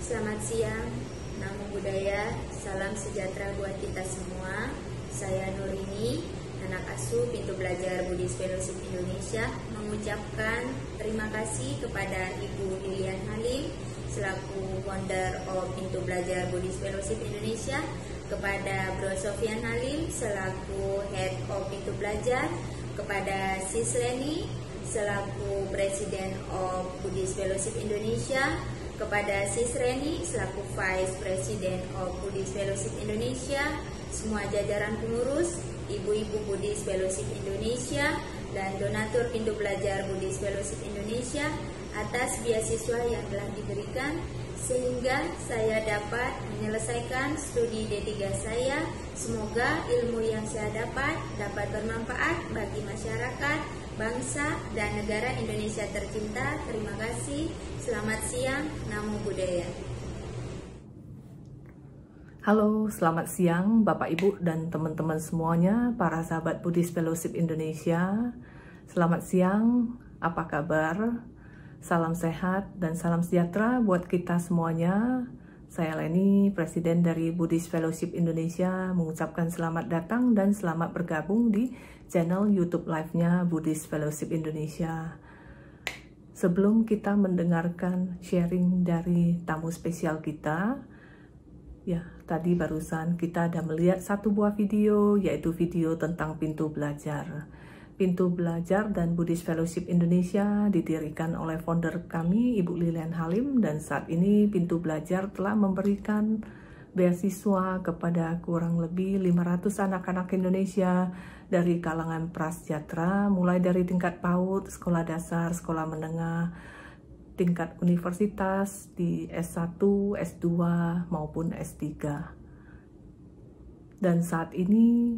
Selamat siang, namo buddhaya, salam sejahtera buat kita semua. Saya Nurini, anak asuh Pintu Belajar Buddhist Fellowship Indonesia, mengucapkan terima kasih kepada Ibu Lilian Halim selaku founder of Pintu Belajar Buddhist Fellowship Indonesia, kepada Bro Sofyan Halim selaku Head of Pintu Belajar, kepada Sis Leni selaku Presiden of Buddhist Fellowship Indonesia, kepada Sis Reni selaku Vice President of Buddhist Fellowship Indonesia, semua jajaran pengurus, ibu-ibu Buddhist Fellowship Indonesia, dan donatur Pintu Belajar Buddhist Fellowship Indonesia atas beasiswa yang telah diberikan sehingga saya dapat menyelesaikan studi D3 saya. Semoga ilmu yang saya dapat bermanfaat bagi masyarakat, bangsa, dan negara Indonesia tercinta. Terima kasih. Selamat siang. Namo buddhaya. Halo, selamat siang Bapak Ibu dan teman-teman semuanya, para sahabat Buddhist Fellowship Indonesia. Selamat siang, apa kabar? Salam sehat dan salam sejahtera buat kita semuanya. Saya Leni, Presiden dari Buddhist Fellowship Indonesia, mengucapkan selamat datang dan selamat bergabung di channel YouTube Live-nya Buddhist Fellowship Indonesia. Sebelum kita mendengarkan sharing dari tamu spesial kita, ya, tadi barusan kita ada melihat satu buah video, yaitu video tentang Pintu Belajar. Pintu Belajar dan Buddhist Fellowship Indonesia didirikan oleh founder kami, Ibu Lilian Halim, dan saat ini Pintu Belajar telah memberikan beasiswa kepada kurang lebih 500 anak-anak Indonesia dari kalangan prasejahtera, mulai dari tingkat PAUD, sekolah dasar, sekolah menengah, tingkat universitas di S1, S2, maupun S3. Dan saat ini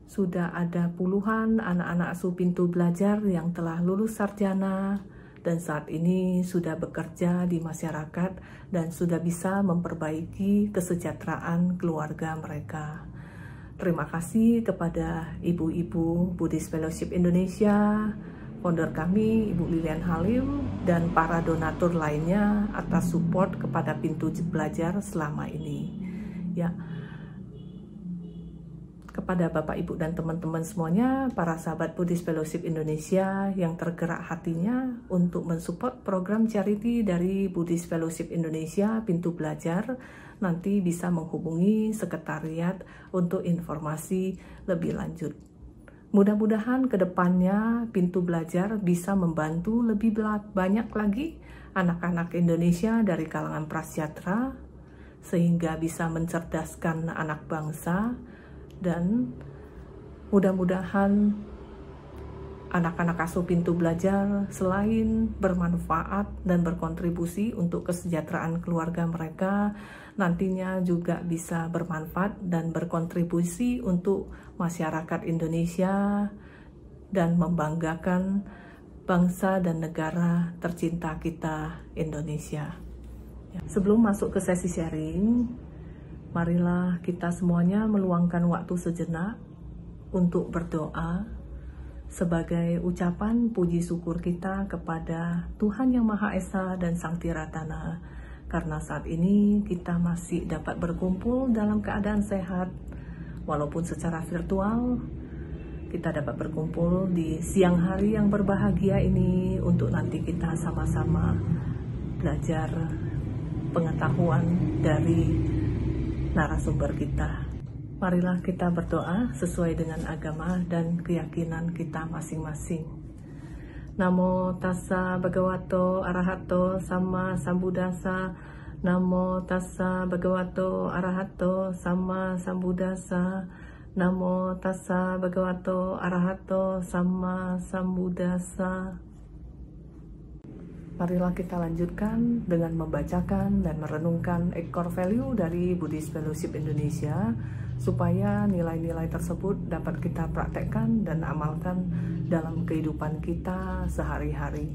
sudah ada puluhan anak-anak asuh Pintu Belajar yang telah lulus sarjana dan saat ini sudah bekerja di masyarakat dan sudah bisa memperbaiki kesejahteraan keluarga mereka. Terima kasih kepada ibu-ibu Buddhist Fellowship Indonesia, founder kami Ibu Lilian Halim, dan para donatur lainnya atas support kepada Pintu Belajar selama ini. Ya, kepada Bapak, Ibu, dan teman-teman semuanya, para sahabat Buddhist Fellowship Indonesia yang tergerak hatinya untuk mensupport program charity dari Buddhist Fellowship Indonesia Pintu Belajar, nanti bisa menghubungi sekretariat untuk informasi lebih lanjut. Mudah-mudahan ke depannya Pintu Belajar bisa membantu lebih banyak lagi anak-anak Indonesia dari kalangan prasejahtera, sehingga bisa mencerdaskan anak bangsa, dan mudah-mudahan anak-anak asuh Pintu Belajar selain bermanfaat dan berkontribusi untuk kesejahteraan keluarga mereka, nantinya juga bisa bermanfaat dan berkontribusi untuk masyarakat Indonesia dan membanggakan bangsa dan negara tercinta kita, Indonesia. Sebelum masuk ke sesi sharing, marilah kita semuanya meluangkan waktu sejenak untuk berdoa sebagai ucapan puji syukur kita kepada Tuhan Yang Maha Esa dan Sang Tiratana, karena saat ini kita masih dapat berkumpul dalam keadaan sehat, walaupun secara virtual. Kita dapat berkumpul di siang hari yang berbahagia ini untuk nanti kita sama-sama belajar pengetahuan dari narasumber kita. Marilah kita berdoa sesuai dengan agama dan keyakinan kita masing-masing. Namo tassa bhagavato arahato sama sambuddhassa. Namo tassa bhagavato arahato sama sambuddhassa. Namo tassa bhagavato arahato sama sambuddhassa. Marilah kita lanjutkan dengan membacakan dan merenungkan core value dari Buddhist Fellowship Indonesia, supaya nilai-nilai tersebut dapat kita praktekkan dan amalkan dalam kehidupan kita sehari-hari.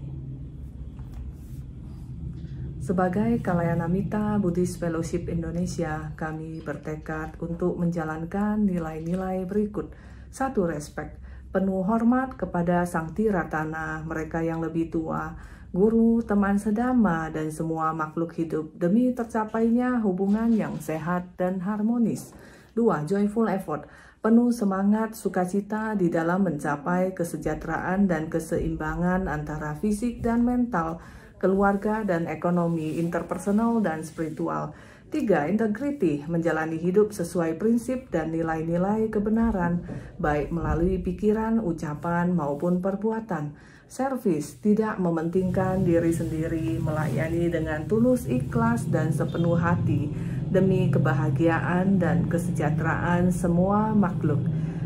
Sebagai Kalayanamita Buddhist Fellowship Indonesia, kami bertekad untuk menjalankan nilai-nilai berikut. 1. Respek, penuh hormat kepada Sang Tiratana, mereka yang lebih tua, guru, teman sedama, dan semua makhluk hidup demi tercapainya hubungan yang sehat dan harmonis. 2. Joyful effort, penuh semangat sukacita di dalam mencapai kesejahteraan dan keseimbangan antara fisik dan mental, keluarga dan ekonomi, interpersonal dan spiritual. 3. Integrity, menjalani hidup sesuai prinsip dan nilai-nilai kebenaran, baik melalui pikiran, ucapan, maupun perbuatan. Service, tidak mementingkan diri sendiri, melayani dengan tulus ikhlas dan sepenuh hati, demi kebahagiaan dan kesejahteraan semua makhluk.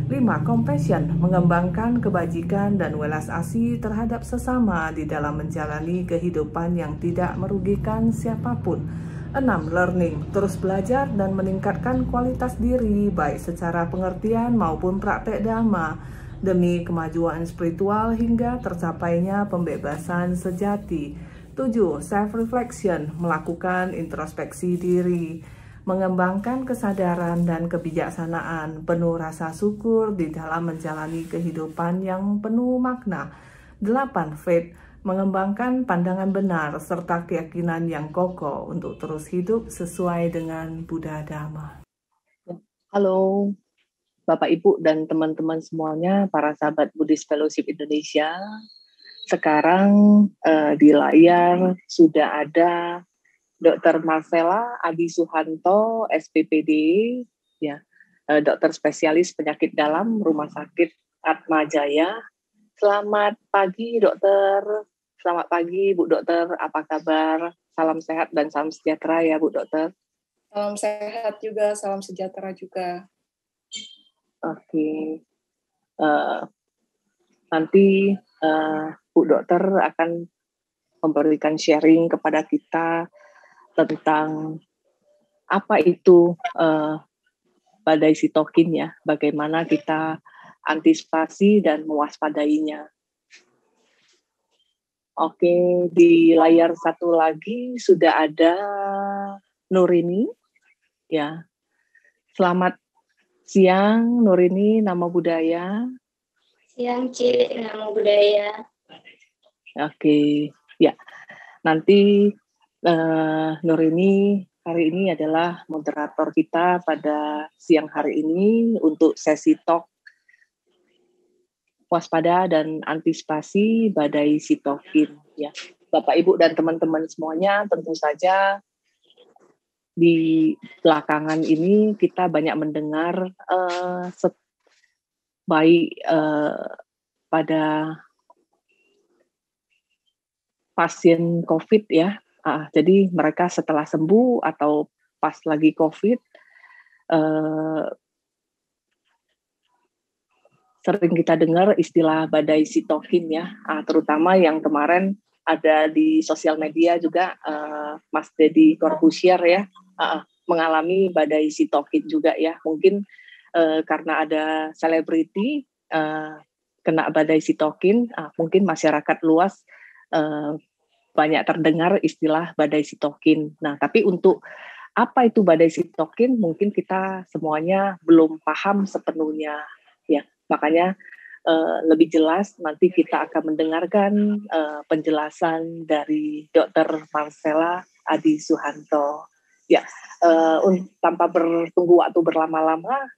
5. Compassion, mengembangkan kebajikan dan welas asih terhadap sesama di dalam menjalani kehidupan yang tidak merugikan siapapun. 6. Learning, terus belajar dan meningkatkan kualitas diri baik secara pengertian maupun praktek dhamma demi kemajuan spiritual hingga tercapainya pembebasan sejati. 7. Self-reflection, melakukan introspeksi diri, mengembangkan kesadaran dan kebijaksanaan, penuh rasa syukur di dalam menjalani kehidupan yang penuh makna. 8. Faith, mengembangkan pandangan benar serta keyakinan yang kokoh untuk terus hidup sesuai dengan Buddha Dhamma. Halo Bapak Ibu dan teman-teman semuanya, para sahabat Buddhist Fellowship Indonesia. Sekarang di layar sudah ada Dr. Marcella Adi Suhanto, SPPD, ya, dokter spesialis penyakit dalam Rumah Sakit Atma Jaya. Selamat pagi, dokter. Selamat pagi, Bu Dokter. Apa kabar? Salam sehat dan salam sejahtera ya, Bu Dokter. Salam sehat juga, salam sejahtera juga. Oke. Nanti Bu Dokter akan memberikan sharing kepada kita tentang apa itu badai sitokin ya, bagaimana kita antisipasi dan mewaspadainya. Oke, di layar satu lagi sudah ada Nurini, ya. Selamat siang Nurini, nama budaya. Siang Cik, nama budaya. Oke, ya. Nanti Nurini hari ini adalah moderator kita pada siang hari ini untuk sesi talk waspada dan antisipasi badai sitokin. Ya, Bapak Ibu dan teman-teman semuanya, tentu saja di belakangan ini kita banyak mendengar baik pada pasien COVID ya. Jadi mereka setelah sembuh atau pas lagi COVID sering kita dengar istilah badai sitokin ya, terutama yang kemarin ada di sosial media juga Mas Deddy Corbusier ya mengalami badai sitokin juga ya, mungkin karena ada selebriti kena badai sitokin, mungkin masyarakat luas banyak terdengar istilah badai sitokin. Nah, tapi untuk apa itu badai sitokin mungkin kita semuanya belum paham sepenuhnya ya. Makanya lebih jelas nanti kita akan mendengarkan penjelasan dari Dr. Marcella Adi Suhanto. Ya, tanpa bertunggu waktu berlama-lama,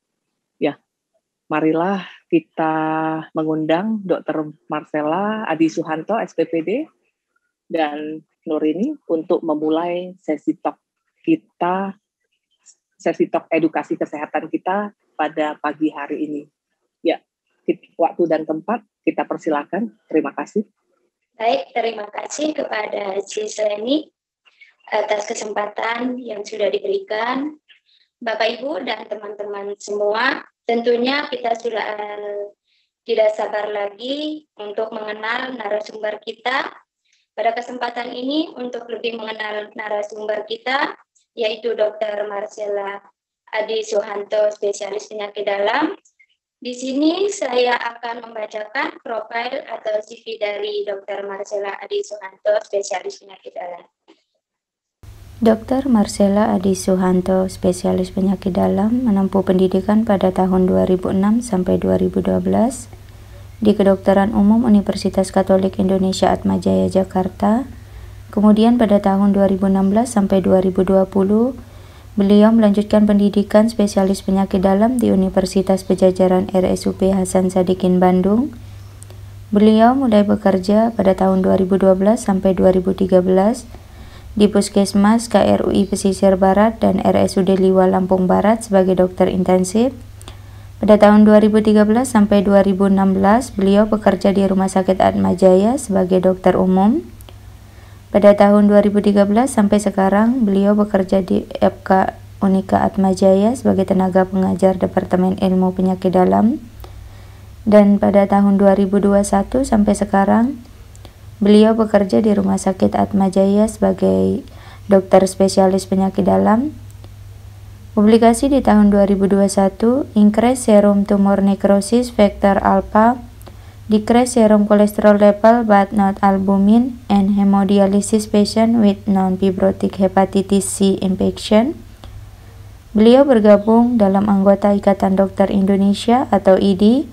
ya, marilah kita mengundang Dr. Marcella Adi Suhanto, SPPD, dan Nurini untuk memulai sesi talk kita, sesi talk edukasi kesehatan kita pada pagi hari ini. Ya, waktu dan tempat kita persilakan. Terima kasih. Baik, terima kasih kepada Ci Seleni atas kesempatan yang sudah diberikan. Bapak, Ibu, dan teman-teman semua, tentunya kita sudah tidak sabar lagi untuk mengenal narasumber kita. Pada kesempatan ini, untuk lebih mengenal narasumber kita, yaitu Dr. Marcella Adi Suhanto, spesialis penyakit dalam. Di sini saya akan membacakan profil atau CV dari Dr. Marcella Adi Suhanto, spesialis penyakit dalam. Dr. Marcella Adi Suhanto, spesialis penyakit dalam, menempuh pendidikan pada tahun 2006 sampai 2012 di Kedokteran Umum Universitas Katolik Indonesia Atmajaya Jakarta. Kemudian pada tahun 2016 sampai 2020, beliau melanjutkan pendidikan spesialis penyakit dalam di Universitas Pejajaran RSUP Hasan Sadikin Bandung. Beliau mulai bekerja pada tahun 2012 sampai 2013 di Puskesmas KRUI Pesisir Barat dan RSUD Liwa Lampung Barat sebagai dokter intensif. Pada tahun 2013 sampai 2016, beliau bekerja di Rumah Sakit Atmajaya sebagai dokter umum. Pada tahun 2013 sampai sekarang, beliau bekerja di FK Unika Atmajaya sebagai tenaga pengajar Departemen Ilmu Penyakit Dalam. Dan pada tahun 2021 sampai sekarang, beliau bekerja di Rumah Sakit Atmajaya sebagai dokter spesialis penyakit dalam. Publikasi di tahun 2021, increase serum tumor necrosis factor alpha, decrease serum cholesterol level but not albumin, and hemodialysis patient with non-fibrotic hepatitis C infection. Beliau bergabung dalam anggota Ikatan Dokter Indonesia atau IDI,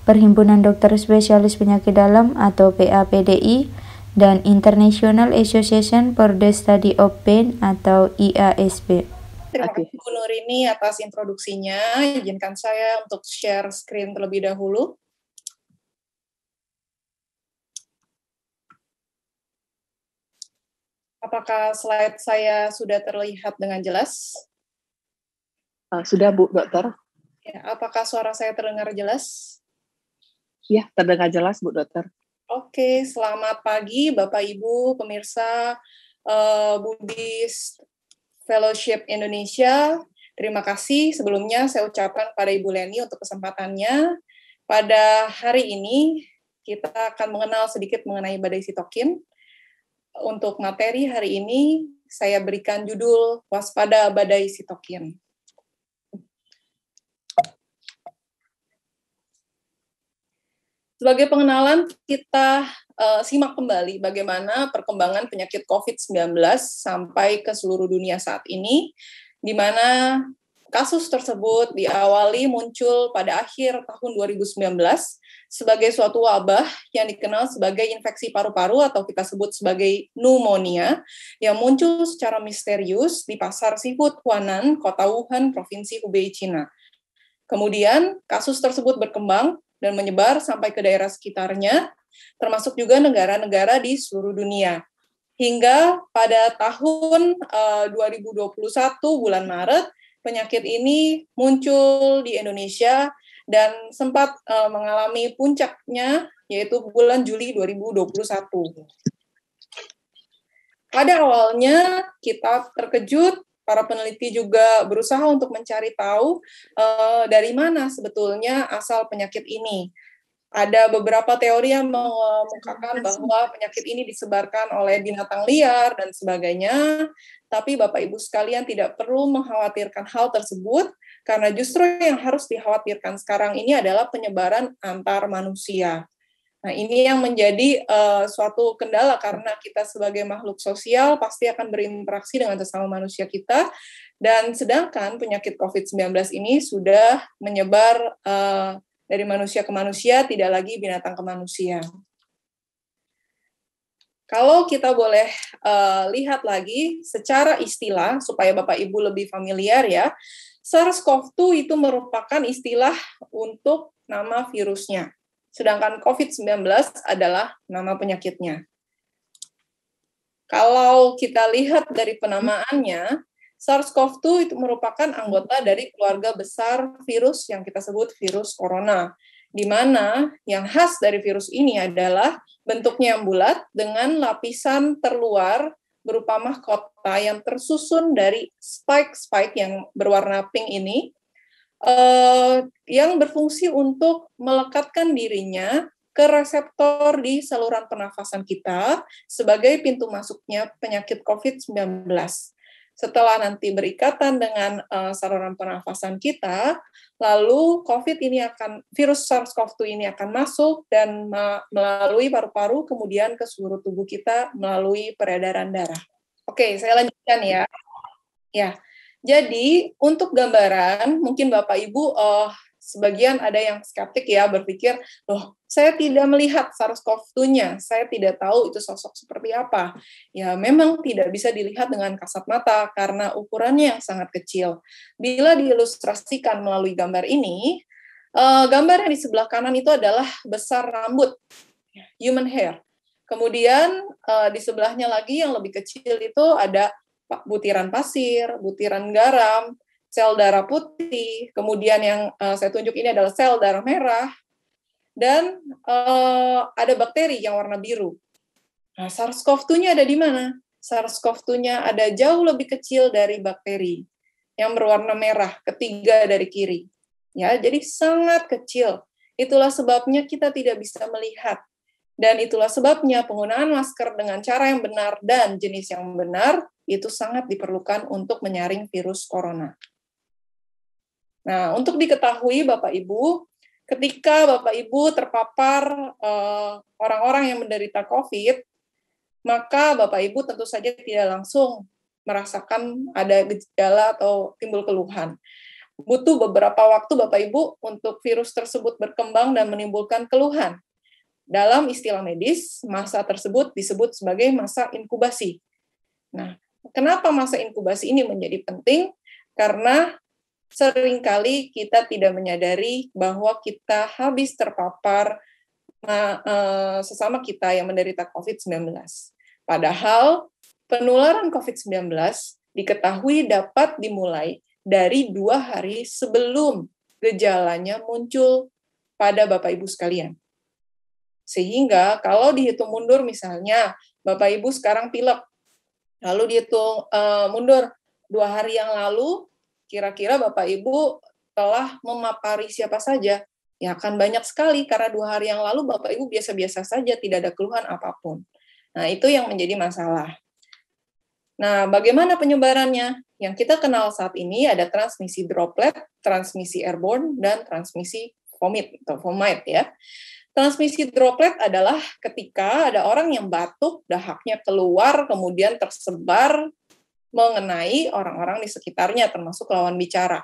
Perhimpunan Dokter Spesialis Penyakit Dalam atau PAPDI, dan International Association for the Study of Pain atau IASP. Terima kasih Bu Nurini atas introduksinya. Izinkan saya untuk share screen terlebih dahulu. Apakah slide saya sudah terlihat dengan jelas? Sudah Bu Dokter. Ya, apakah suara saya terdengar jelas? Ya, terdengar jelas Bu Dokter. Oke, selamat pagi Bapak Ibu pemirsa Buddhist Fellowship Indonesia. Terima kasih sebelumnya saya ucapkan pada Ibu Leni untuk kesempatannya. Pada hari ini kita akan mengenal sedikit mengenai badai sitokin. Untuk materi hari ini saya berikan judul Waspada Badai Sitokin. Sebagai pengenalan, kita simak kembali bagaimana perkembangan penyakit COVID-19 sampai ke seluruh dunia saat ini, di mana kasus tersebut diawali muncul pada akhir tahun 2019 sebagai suatu wabah yang dikenal sebagai infeksi paru-paru atau kita sebut sebagai pneumonia, yang muncul secara misterius di pasar seafood Huanan, kota Wuhan, Provinsi Hubei, Cina. Kemudian, kasus tersebut berkembang dan menyebar sampai ke daerah sekitarnya, termasuk juga negara-negara di seluruh dunia. Hingga pada tahun 2021, bulan Maret, penyakit ini muncul di Indonesia dan sempat mengalami puncaknya, yaitu bulan Juli 2021. Pada awalnya, kita terkejut. Para peneliti juga berusaha untuk mencari tahu dari mana sebetulnya asal penyakit ini. Ada beberapa teori yang mengemukakan bahwa penyakit ini disebarkan oleh binatang liar dan sebagainya, tapi Bapak Ibu sekalian tidak perlu mengkhawatirkan hal tersebut, karena justru yang harus dikhawatirkan sekarang ini adalah penyebaran antar manusia. Nah, ini yang menjadi suatu kendala karena kita sebagai makhluk sosial pasti akan berinteraksi dengan sesama manusia kita, dan sedangkan penyakit COVID-19 ini sudah menyebar dari manusia ke manusia, tidak lagi binatang ke manusia. Kalau kita boleh lihat lagi secara istilah, supaya Bapak Ibu lebih familiar ya, SARS-CoV-2 itu merupakan istilah untuk nama virusnya. Sedangkan COVID-19 adalah nama penyakitnya. Kalau kita lihat dari penamaannya, SARS-CoV-2 itu merupakan anggota dari keluarga besar virus yang kita sebut virus corona, di mana yang khas dari virus ini adalah bentuknya yang bulat dengan lapisan terluar berupa mahkota yang tersusun dari spike-spike yang berwarna pink ini, yang berfungsi untuk melekatkan dirinya ke reseptor di saluran pernafasan kita sebagai pintu masuknya penyakit COVID-19. Setelah nanti berikatan dengan saluran pernafasan kita, lalu virus SARS-CoV-2 ini akan masuk dan melalui paru-paru kemudian ke seluruh tubuh kita melalui peredaran darah. Oke, saya lanjutkan ya. Ya. Jadi, untuk gambaran, mungkin Bapak Ibu sebagian ada yang skeptik ya, berpikir, loh, saya tidak melihat SARS-CoV-2-nya, saya tidak tahu itu sosok seperti apa. Ya, memang tidak bisa dilihat dengan kasat mata karena ukurannya yang sangat kecil. Bila diilustrasikan melalui gambar ini, gambar yang di sebelah kanan itu adalah besar rambut, human hair. Kemudian di sebelahnya lagi yang lebih kecil itu ada butiran pasir, butiran garam, sel darah putih, kemudian yang saya tunjuk ini adalah sel darah merah, dan ada bakteri yang warna biru. Nah, SARS-CoV-2-nya ada di mana? SARS-CoV-2-nya ada jauh lebih kecil dari bakteri, yang berwarna merah, ketiga dari kiri. Ya, jadi sangat kecil. Itulah sebabnya kita tidak bisa melihat. Dan itulah sebabnya penggunaan masker dengan cara yang benar dan jenis yang benar itu sangat diperlukan untuk menyaring virus corona. Nah, untuk diketahui Bapak Ibu, ketika Bapak Ibu terpapar orang-orang yang menderita COVID, maka Bapak Ibu tentu saja tidak langsung merasakan ada gejala atau timbul keluhan. Butuh beberapa waktu Bapak Ibu untuk virus tersebut berkembang dan menimbulkan keluhan. Dalam istilah medis, masa tersebut disebut sebagai masa inkubasi. Nah, kenapa masa inkubasi ini menjadi penting? Karena seringkali kita tidak menyadari bahwa kita habis terpapar sesama kita yang menderita COVID-19. Padahal penularan COVID-19 diketahui dapat dimulai dari 2 hari sebelum gejalanya muncul pada Bapak Ibu sekalian. Sehingga kalau dihitung mundur misalnya, Bapak Ibu sekarang pilek, lalu dihitung mundur 2 hari yang lalu, kira-kira Bapak Ibu telah memapari siapa saja? Ya akan banyak sekali, karena 2 hari yang lalu Bapak Ibu biasa-biasa saja, tidak ada keluhan apapun. Nah, itu yang menjadi masalah. Nah, bagaimana penyebarannya? Yang kita kenal saat ini ada transmisi droplet, transmisi airborne, dan transmisi vomit atau vomite ya. Transmisi droplet adalah ketika ada orang yang batuk, dahaknya keluar, kemudian tersebar mengenai orang-orang di sekitarnya, termasuk lawan bicara.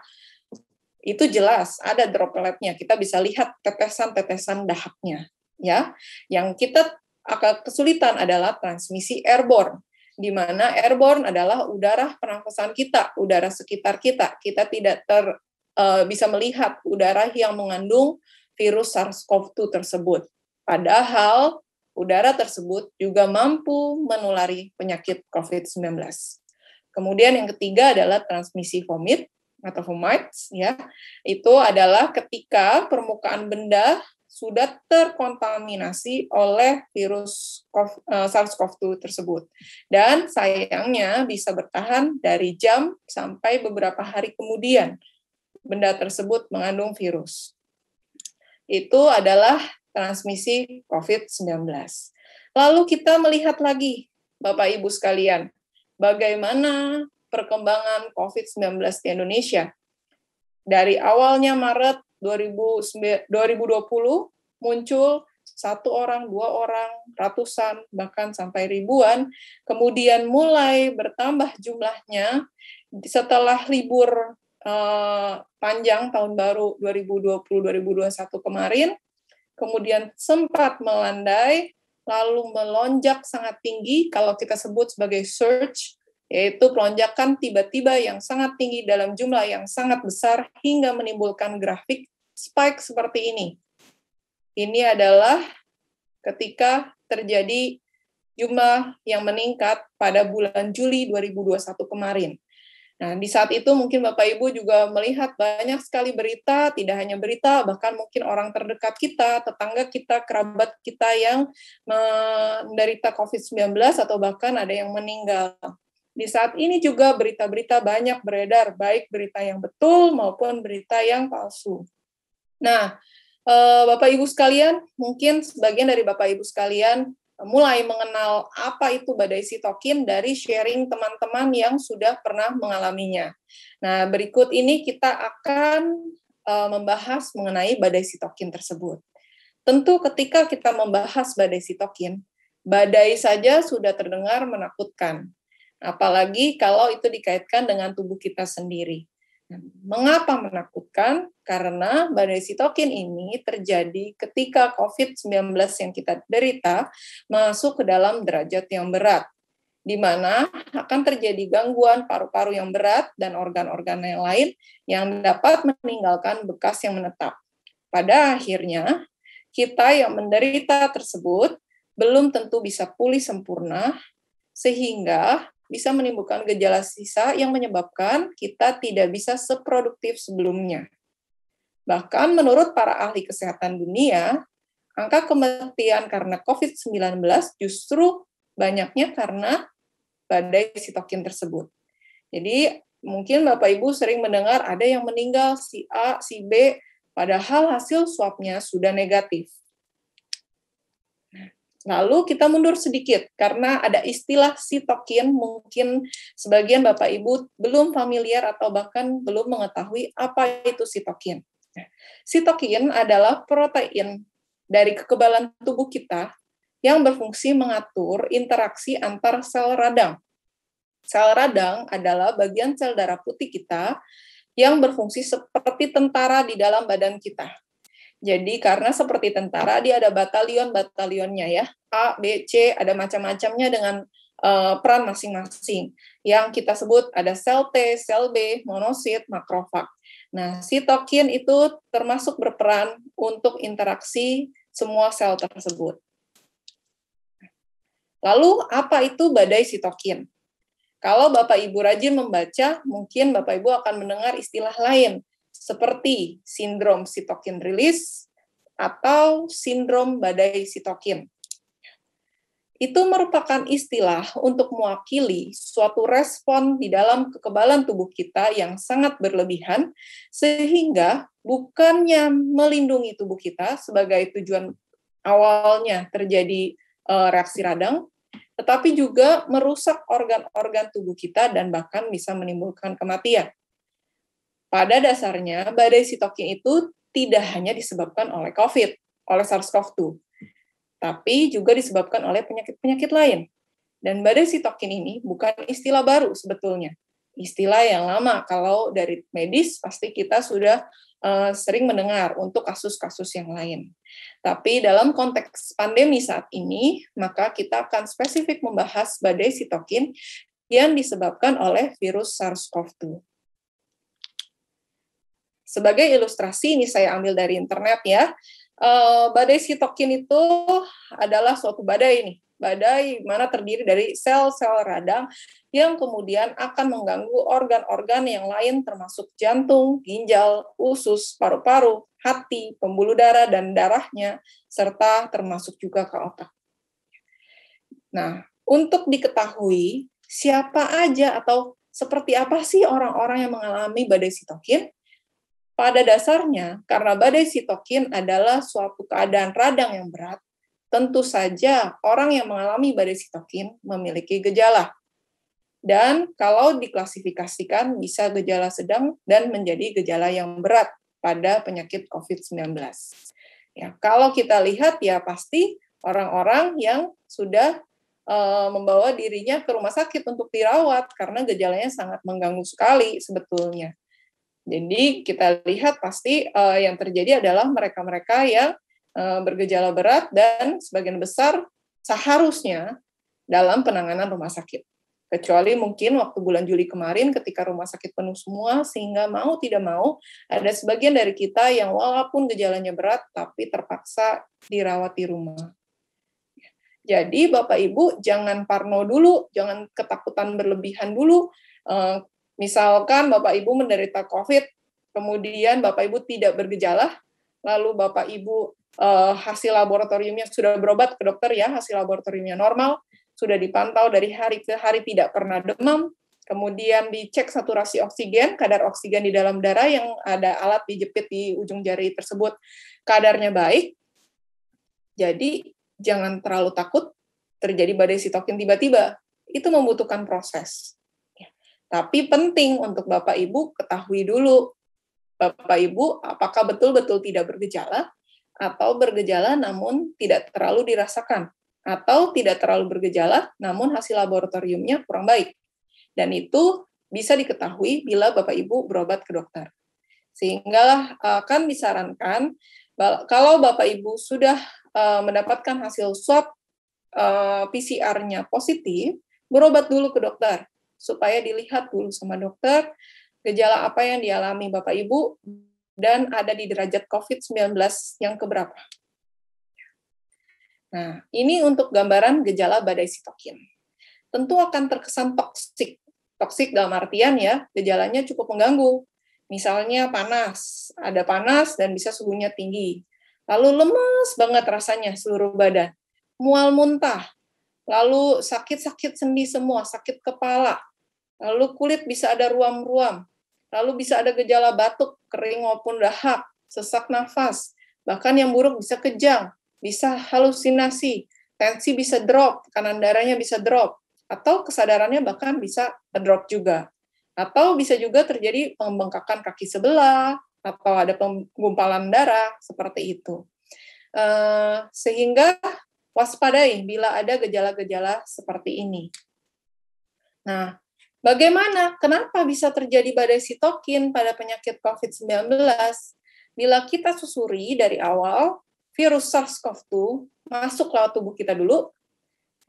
Itu jelas, ada dropletnya. Kita bisa lihat tetesan-tetesan dahaknya. Ya. Yang kita akan kesulitan adalah transmisi airborne, di mana airborne adalah udara pernafasan kita, udara sekitar kita. Kita tidak bisa melihat udara yang mengandung virus SARS-CoV-2 tersebut. Padahal udara tersebut juga mampu menulari penyakit COVID-19. Kemudian yang ketiga adalah transmisi vomit atau vomites ya. Itu adalah ketika permukaan benda sudah terkontaminasi oleh virus SARS-CoV-2 tersebut. Dan sayangnya bisa bertahan dari jam sampai beberapa hari kemudian benda tersebut mengandung virus. Itu adalah transmisi COVID-19. Lalu kita melihat lagi, Bapak Ibu sekalian, bagaimana perkembangan COVID-19 di Indonesia. Dari awalnya Maret 2020 muncul 1 orang, 2 orang, ratusan, bahkan sampai ribuan. Kemudian mulai bertambah jumlahnya setelah libur panjang tahun baru 2020-2021 kemarin, kemudian sempat melandai, lalu melonjak sangat tinggi, kalau kita sebut sebagai surge, yaitu pelonjakan tiba-tiba yang sangat tinggi dalam jumlah yang sangat besar, hingga menimbulkan grafik spike seperti ini. Ini adalah ketika terjadi jumlah yang meningkat pada bulan Juli 2021 kemarin. Nah, di saat itu mungkin Bapak Ibu juga melihat banyak sekali berita, tidak hanya berita, bahkan mungkin orang terdekat kita, tetangga kita, kerabat kita yang menderita COVID-19 atau bahkan ada yang meninggal. Di saat ini juga berita-berita banyak beredar, baik berita yang betul maupun berita yang palsu. Nah, Bapak Ibu sekalian, mungkin sebagian dari Bapak Ibu sekalian mulai mengenal apa itu badai sitokin dari sharing teman-teman yang sudah pernah mengalaminya. Nah, berikut ini kita akan membahas mengenai badai sitokin tersebut. Tentu ketika kita membahas badai sitokin, badai saja sudah terdengar menakutkan. Apalagi kalau itu dikaitkan dengan tubuh kita sendiri. Mengapa menakutkan? Karena badai sitokin ini terjadi ketika COVID-19 yang kita derita masuk ke dalam derajat yang berat, di mana akan terjadi gangguan paru-paru yang berat dan organ-organ yang lain yang dapat meninggalkan bekas yang menetap. Pada akhirnya, kita yang menderita tersebut belum tentu bisa pulih sempurna, sehingga bisa menimbulkan gejala sisa yang menyebabkan kita tidak bisa seproduktif sebelumnya. Bahkan menurut para ahli kesehatan dunia, angka kematian karena COVID-19 justru banyaknya karena badai sitokin tersebut. Jadi mungkin Bapak Ibu sering mendengar ada yang meninggal si A, si B, padahal hasil swabnya sudah negatif. Lalu kita mundur sedikit, karena ada istilah sitokin, mungkin sebagian Bapak Ibu belum familiar atau bahkan belum mengetahui apa itu sitokin. Sitokin adalah protein dari kekebalan tubuh kita yang berfungsi mengatur interaksi antar sel radang. Sel radang adalah bagian sel darah putih kita yang berfungsi seperti tentara di dalam badan kita. Jadi karena seperti tentara, dia ada batalion-batalionnya ya. A, B, C, ada macam-macamnya dengan peran masing-masing. Yang kita sebut ada sel T, sel B, monosit, makrofag. Nah, sitokin itu termasuk berperan untuk interaksi semua sel tersebut. Lalu, apa itu badai sitokin? Kalau Bapak Ibu rajin membaca, mungkin Bapak Ibu akan mendengar istilah lain, seperti sindrom sitokin release atau sindrom badai sitokin. Itu merupakan istilah untuk mewakili suatu respon di dalam kekebalan tubuh kita yang sangat berlebihan, sehingga bukannya melindungi tubuh kita sebagai tujuan awalnya terjadi reaksi radang, tetapi juga merusak organ-organ tubuh kita dan bahkan bisa menimbulkan kematian. Pada dasarnya, badai sitokin itu tidak hanya disebabkan oleh COVID, oleh SARS-CoV-2, tapi juga disebabkan oleh penyakit-penyakit lain. Dan badai sitokin ini bukan istilah baru sebetulnya. Istilah yang lama, kalau dari medis pasti kita sudah sering mendengar untuk kasus-kasus yang lain. Tapi dalam konteks pandemi saat ini, maka kita akan spesifik membahas badai sitokin yang disebabkan oleh virus SARS-CoV-2. Sebagai ilustrasi, ini saya ambil dari internet ya, badai sitokin itu adalah suatu badai nih. Badai mana terdiri dari sel-sel radang yang kemudian akan mengganggu organ-organ yang lain termasuk jantung, ginjal, usus, paru-paru, hati, pembuluh darah dan darahnya, serta termasuk juga ke otak. Nah, untuk diketahui siapa aja atau seperti apa sih orang-orang yang mengalami badai sitokin, pada dasarnya, karena badai sitokin adalah suatu keadaan radang yang berat, tentu saja orang yang mengalami badai sitokin memiliki gejala. Dan kalau diklasifikasikan bisa gejala sedang dan menjadi gejala yang berat pada penyakit COVID-19. Ya, kalau kita lihat ya pasti orang-orang yang sudah membawa dirinya ke rumah sakit untuk dirawat karena gejalanya sangat mengganggu sekali sebetulnya. Jadi kita lihat pasti yang terjadi adalah mereka-mereka yang bergejala berat dan sebagian besar seharusnya dalam penanganan rumah sakit. Kecuali mungkin waktu bulan Juli kemarin ketika rumah sakit penuh semua sehingga mau tidak mau ada sebagian dari kita yang walaupun gejalanya berat tapi terpaksa dirawat di rumah. Jadi Bapak Ibu jangan parno dulu, jangan ketakutan berlebihan dulu. Misalkan Bapak Ibu menderita COVID, kemudian Bapak Ibu tidak bergejala, lalu Bapak Ibu hasil laboratoriumnya sudah berobat ke dokter ya, hasil laboratoriumnya normal, sudah dipantau dari hari ke hari tidak pernah demam, kemudian dicek saturasi oksigen, kadar oksigen di dalam darah yang ada alat dijepit di ujung jari tersebut, kadarnya baik. Jadi jangan terlalu takut terjadi badai sitokin tiba-tiba, itu membutuhkan proses. Tapi penting untuk Bapak Ibu ketahui dulu, Bapak Ibu apakah betul-betul tidak bergejala, atau bergejala namun tidak terlalu dirasakan, atau tidak terlalu bergejala namun hasil laboratoriumnya kurang baik. Dan itu bisa diketahui bila Bapak Ibu berobat ke dokter. Sehingga akan disarankan kalau Bapak Ibu sudah mendapatkan hasil swab PCR-nya positif, berobat dulu ke dokter supaya dilihat dulu sama dokter gejala apa yang dialami Bapak Ibu dan ada di derajat COVID-19 yang keberapa. Nah, ini untuk gambaran gejala badai sitokin. Tentu akan terkesan toksik. Toksik dalam artian ya, gejalanya cukup mengganggu. Misalnya panas, ada panas dan bisa suhunya tinggi. Lalu lemes banget rasanya seluruh badan. Mual muntah, lalu sakit-sakit sendi semua, sakit kepala. Lalu kulit bisa ada ruam-ruam. Lalu bisa ada gejala batuk, kering maupun dahak, sesak nafas. Bahkan yang buruk bisa kejang, bisa halusinasi, tensi bisa drop, tekanan darahnya bisa drop, atau kesadarannya bahkan bisa drop juga. Atau bisa juga terjadi pembengkakan kaki sebelah, atau ada penggumpalan darah, seperti itu. Sehingga waspadai bila ada gejala-gejala seperti ini. Nah, bagaimana? Kenapa bisa terjadi badai sitokin pada penyakit COVID-19? Bila kita susuri dari awal, virus SARS-CoV-2 masuk lewat tubuh kita dulu,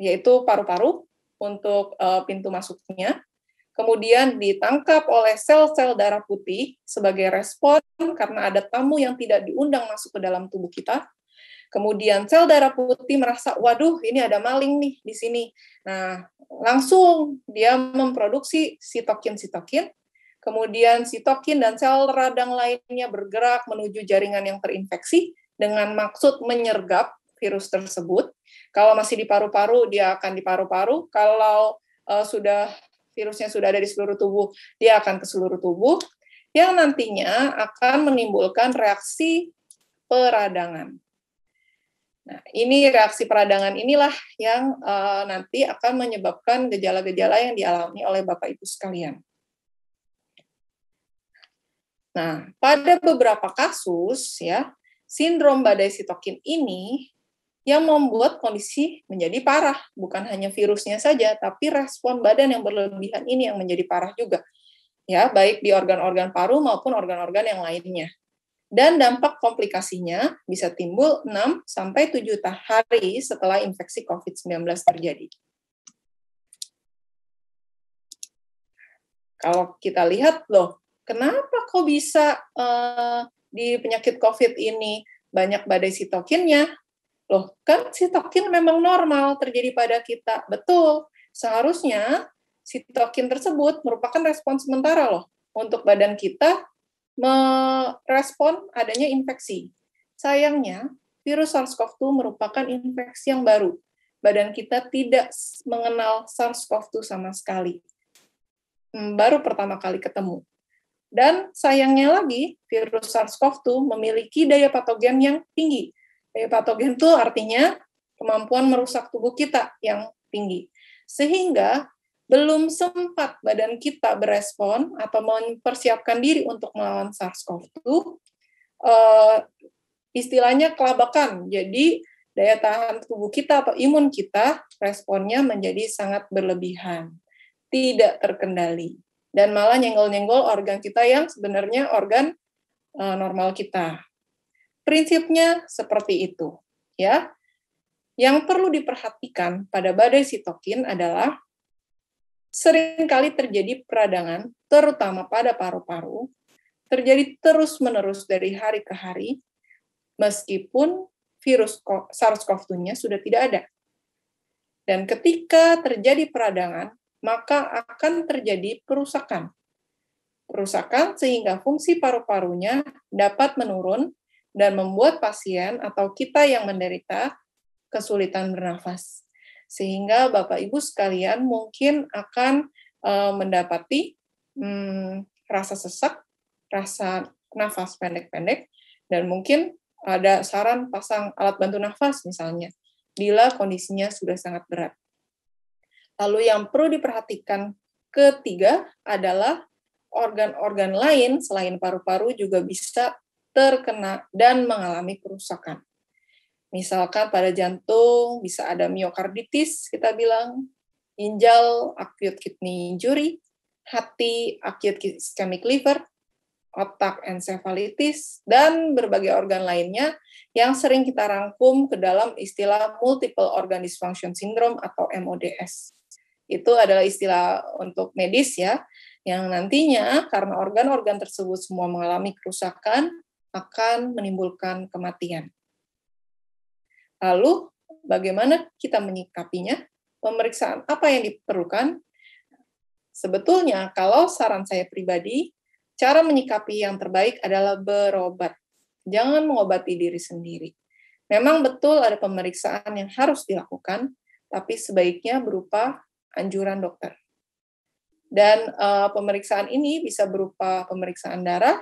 yaitu paru-paru untuk pintu masuknya, kemudian ditangkap oleh sel-sel darah putih sebagai respon karena ada tamu yang tidak diundang masuk ke dalam tubuh kita. Kemudian sel darah putih merasa, waduh ini ada maling nih di sini. Nah, langsung dia memproduksi sitokin-sitokin, kemudian sitokin dan sel radang lainnya bergerak menuju jaringan yang terinfeksi dengan maksud menyergap virus tersebut. Kalau masih di paru-paru, dia akan di paru-paru. Kalau virusnya sudah ada di seluruh tubuh, dia akan ke seluruh tubuh, yang nantinya akan menimbulkan reaksi peradangan. Nah, ini reaksi peradangan inilah yang nanti akan menyebabkan gejala-gejala yang dialami oleh Bapak Ibu sekalian. Nah, pada beberapa kasus ya, sindrom badai sitokin ini yang membuat kondisi menjadi parah, bukan hanya virusnya saja, tapi respon badan yang berlebihan ini yang menjadi parah juga. Ya, baik di organ-organ paru maupun organ-organ yang lainnya. Dan dampak komplikasinya bisa timbul 6-7 hari setelah infeksi COVID-19 terjadi. Kalau kita lihat, loh, kenapa kok bisa di penyakit COVID ini banyak badai sitokinnya? Loh, kan sitokin memang normal terjadi pada kita. Betul, seharusnya sitokin tersebut merupakan respon sementara loh untuk badan kita merespon adanya infeksi. Sayangnya, virus SARS-CoV-2 merupakan infeksi yang baru. Badan kita tidak mengenal SARS-CoV-2 sama sekali. Baru pertama kali ketemu. Dan sayangnya lagi, virus SARS-CoV-2 memiliki daya patogen yang tinggi. Daya patogen itu artinya kemampuan merusak tubuh kita yang tinggi. Sehingga belum sempat badan kita berespon atau mempersiapkan diri untuk melawan SARS-CoV-2, istilahnya kelabakan. Jadi daya tahan tubuh kita atau imun kita responnya menjadi sangat berlebihan, tidak terkendali, dan malah nyenggol-nyenggol organ kita yang sebenarnya organ normal kita. Prinsipnya seperti itu, ya. Yang perlu diperhatikan pada badai sitokin adalah seringkali terjadi peradangan, terutama pada paru-paru, terjadi terus-menerus dari hari ke hari, meskipun virus SARS-CoV-2-nya sudah tidak ada. Dan ketika terjadi peradangan, maka akan terjadi perusakan. Perusakan sehingga fungsi paru-parunya dapat menurun dan membuat pasien atau kita yang menderita kesulitan bernafas. Sehingga Bapak Ibu sekalian mungkin akan mendapati rasa sesak, rasa nafas pendek-pendek, dan mungkin ada saran pasang alat bantu nafas misalnya, bila kondisinya sudah sangat berat. Lalu yang perlu diperhatikan ketiga adalah organ-organ lain selain paru-paru juga bisa terkena dan mengalami kerusakan. Misalkan pada jantung bisa ada miokarditis, kita bilang, ginjal, acute kidney injury, hati, acute ischemic liver, otak encephalitis, dan berbagai organ lainnya yang sering kita rangkum ke dalam istilah multiple organ dysfunction syndrome atau MODS. Itu adalah istilah untuk medis ya, yang nantinya karena organ-organ tersebut semua mengalami kerusakan akan menimbulkan kematian. Lalu, bagaimana kita menyikapinya? Pemeriksaan apa yang diperlukan? Sebetulnya, kalau saran saya pribadi, cara menyikapi yang terbaik adalah berobat. Jangan mengobati diri sendiri. Memang betul ada pemeriksaan yang harus dilakukan, tapi sebaiknya berupa anjuran dokter. Dan pemeriksaan ini bisa berupa pemeriksaan darah,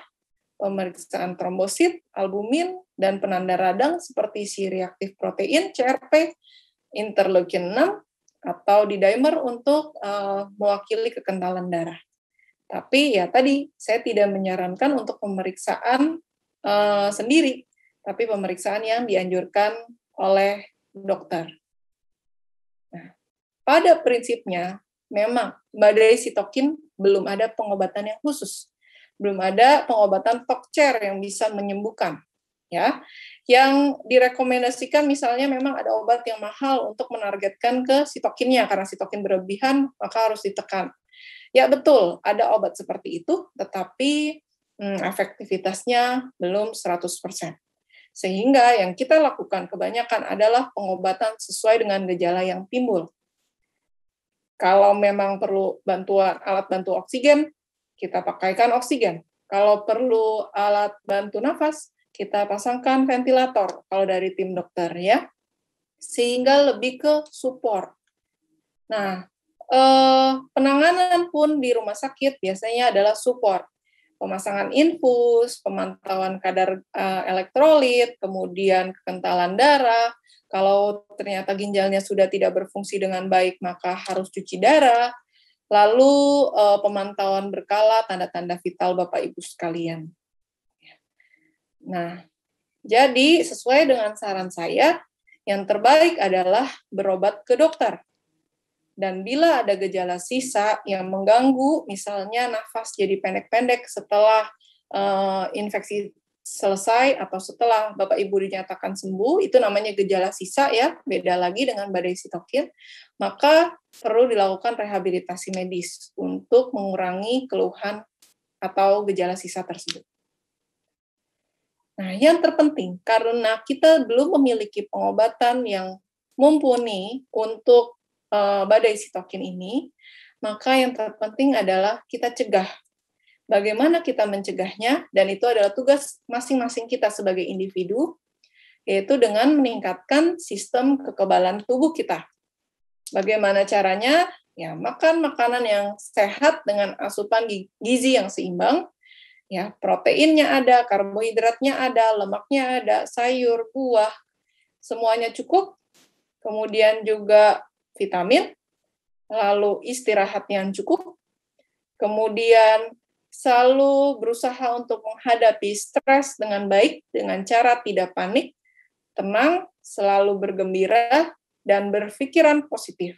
pemeriksaan trombosit, albumin, dan penanda radang seperti C-reactive protein, CRP, interleukin 6, atau D-dimer untuk mewakili kekentalan darah. Tapi ya tadi, saya tidak menyarankan untuk pemeriksaan sendiri, tapi pemeriksaan yang dianjurkan oleh dokter. Nah, pada prinsipnya, memang badai sitokin belum ada pengobatan yang khusus. Belum ada pengobatan Tokcer yang bisa menyembuhkan. Ya, yang direkomendasikan misalnya memang ada obat yang mahal untuk menargetkan ke sitokinnya, karena sitokin berlebihan maka harus ditekan. Ya betul, ada obat seperti itu, tetapi efektivitasnya belum 100%. Sehingga yang kita lakukan kebanyakan adalah pengobatan sesuai dengan gejala yang timbul. Kalau memang perlu bantuan alat bantu oksigen, kita pakaikan oksigen. Kalau perlu alat bantu nafas, kita pasangkan ventilator kalau dari tim dokter ya. Sehingga lebih ke support. Nah, penanganan pun di rumah sakit biasanya adalah support. Pemasangan infus, pemantauan kadar elektrolit, kemudian kekentalan darah. Kalau ternyata ginjalnya sudah tidak berfungsi dengan baik, maka harus cuci darah. Lalu pemantauan berkala tanda-tanda vital Bapak Ibu sekalian. Nah, jadi sesuai dengan saran saya, yang terbaik adalah berobat ke dokter. Dan bila ada gejala sisa yang mengganggu, misalnya nafas jadi pendek-pendek setelah infeksi selesai atau setelah Bapak Ibu dinyatakan sembuh, itu namanya gejala sisa ya, beda lagi dengan badai sitokin, maka perlu dilakukan rehabilitasi medis untuk mengurangi keluhan atau gejala sisa tersebut. Nah, yang terpenting, karena kita belum memiliki pengobatan yang mumpuni untuk badai sitokin ini, maka yang terpenting adalah kita cegah. Bagaimana kita mencegahnya, dan itu adalah tugas masing-masing kita sebagai individu, yaitu dengan meningkatkan sistem kekebalan tubuh kita. Bagaimana caranya? Ya, makan makanan yang sehat dengan asupan gizi yang seimbang, ya, proteinnya ada, karbohidratnya ada, lemaknya ada, sayur, buah, semuanya cukup, kemudian juga vitamin, lalu istirahat yang cukup, kemudian selalu berusaha untuk menghadapi stres dengan baik, dengan cara tidak panik, tenang, selalu bergembira, dan berpikiran positif.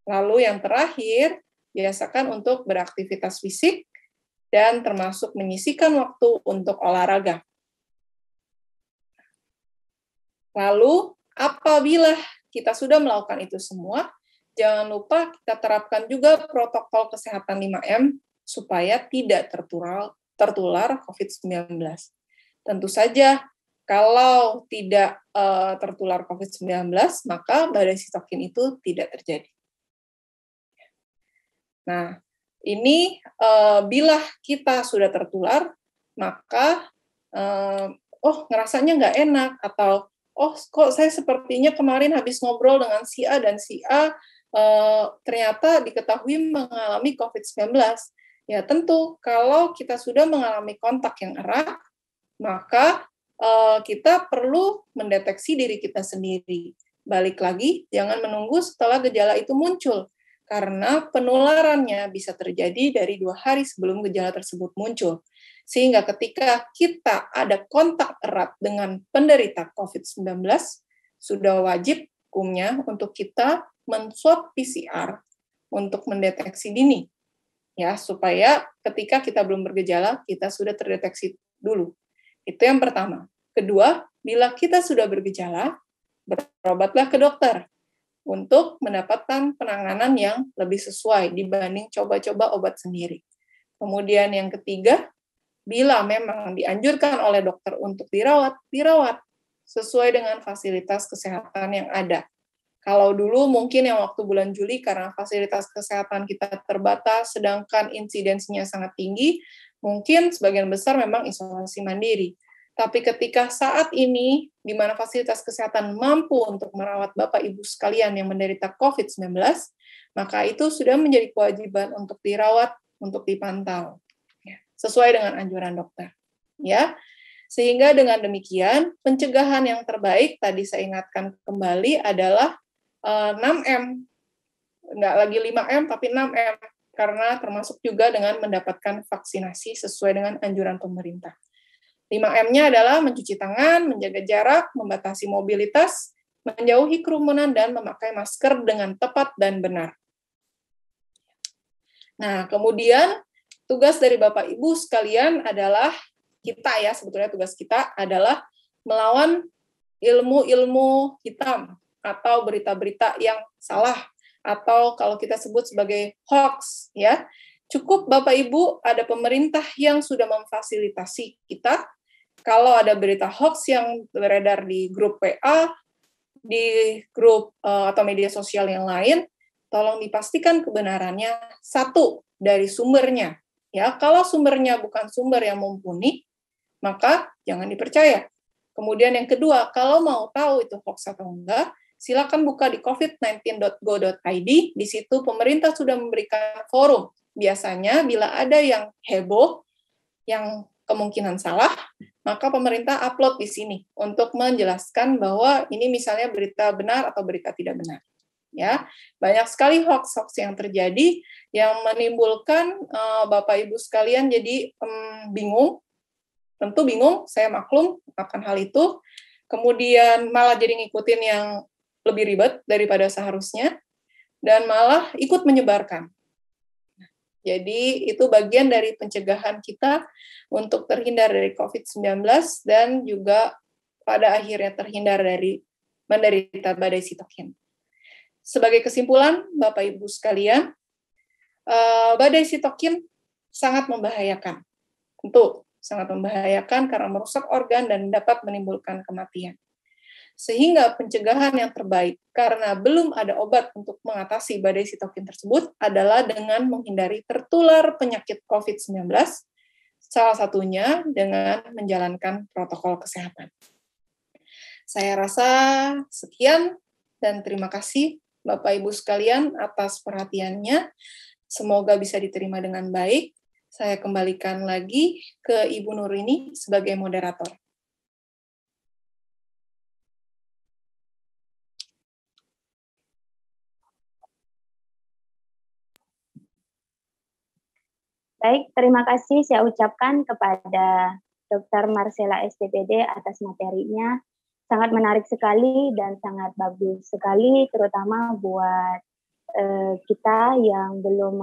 Lalu yang terakhir, biasakan untuk beraktivitas fisik, dan termasuk menyisihkan waktu untuk olahraga. Lalu, apabila kita sudah melakukan itu semua, jangan lupa kita terapkan juga protokol kesehatan 5M supaya tidak tertular COVID-19. Tentu saja, kalau tidak tertular COVID-19, maka badai sitokin itu tidak terjadi. Nah, ini bila kita sudah tertular, maka ngerasanya nggak enak, atau kok saya sepertinya kemarin habis ngobrol dengan si A dan si A ternyata diketahui mengalami COVID-19. Ya tentu, kalau kita sudah mengalami kontak yang erat, maka kita perlu mendeteksi diri kita sendiri. Balik lagi, jangan menunggu setelah gejala itu muncul, karena penularannya bisa terjadi dari 2 hari sebelum gejala tersebut muncul. Sehingga ketika kita ada kontak erat dengan penderita COVID-19, sudah wajib hukumnya untuk kita men-swab PCR untuk mendeteksi dini ya, supaya ketika kita belum bergejala, kita sudah terdeteksi dulu. Itu yang pertama. Kedua, bila kita sudah bergejala, berobatlah ke dokter untuk mendapatkan penanganan yang lebih sesuai dibanding coba-coba obat sendiri. Kemudian yang ketiga, bila memang dianjurkan oleh dokter untuk dirawat sesuai dengan fasilitas kesehatan yang ada. Kalau dulu mungkin yang waktu bulan Juli karena fasilitas kesehatan kita terbatas, sedangkan insidensinya sangat tinggi, mungkin sebagian besar memang isolasi mandiri. Tapi ketika saat ini, di mana fasilitas kesehatan mampu untuk merawat Bapak Ibu sekalian yang menderita COVID-19, maka itu sudah menjadi kewajiban untuk dirawat, untuk dipantau, sesuai dengan anjuran dokter. Ya, sehingga dengan demikian, pencegahan yang terbaik, tadi saya ingatkan kembali, adalah 6M, nggak lagi 5M, tapi 6M, karena termasuk juga dengan mendapatkan vaksinasi sesuai dengan anjuran pemerintah. 5M-nya adalah mencuci tangan, menjaga jarak, membatasi mobilitas, menjauhi kerumunan, dan memakai masker dengan tepat dan benar. Nah, kemudian tugas dari Bapak Ibu sekalian adalah, kita ya, sebetulnya tugas kita adalah melawan ilmu-ilmu hitam, atau berita-berita yang salah, atau kalau kita sebut sebagai hoax, ya. Cukup Bapak Ibu ada pemerintah yang sudah memfasilitasi kita. Kalau ada berita hoax yang beredar di grup WA, di grup atau media sosial yang lain, tolong dipastikan kebenarannya satu dari sumbernya. Ya, kalau sumbernya bukan sumber yang mumpuni, maka jangan dipercaya. Kemudian yang kedua, kalau mau tahu itu hoax atau enggak, silakan buka di covid19.go.id, di situ pemerintah sudah memberikan forum. Biasanya bila ada yang heboh, yang kemungkinan salah, maka pemerintah upload di sini untuk menjelaskan bahwa ini misalnya berita benar atau berita tidak benar. Ya, banyak sekali hoax-hoax yang terjadi yang menimbulkan Bapak Ibu sekalian jadi bingung. Tentu bingung, saya maklum akan hal itu. Kemudian malah jadi ngikutin yang lebih ribet daripada seharusnya, dan malah ikut menyebarkan. Jadi itu bagian dari pencegahan kita untuk terhindar dari COVID-19 dan juga pada akhirnya terhindar dari menderita badai sitokin. Sebagai kesimpulan, Bapak Ibu sekalian, badai sitokin sangat membahayakan. Tentu sangat membahayakan karena merusak organ dan dapat menimbulkan kematian. Sehingga pencegahan yang terbaik karena belum ada obat untuk mengatasi badai sitokin tersebut adalah dengan menghindari tertular penyakit COVID-19, salah satunya dengan menjalankan protokol kesehatan. Saya rasa sekian dan terima kasih Bapak Ibu sekalian atas perhatiannya. Semoga bisa diterima dengan baik. Saya kembalikan lagi ke Ibu Nurini sebagai moderator. Baik, terima kasih saya ucapkan kepada Dr. Marcella STPD atas materinya. Sangat menarik sekali dan sangat bagus sekali, terutama buat kita yang belum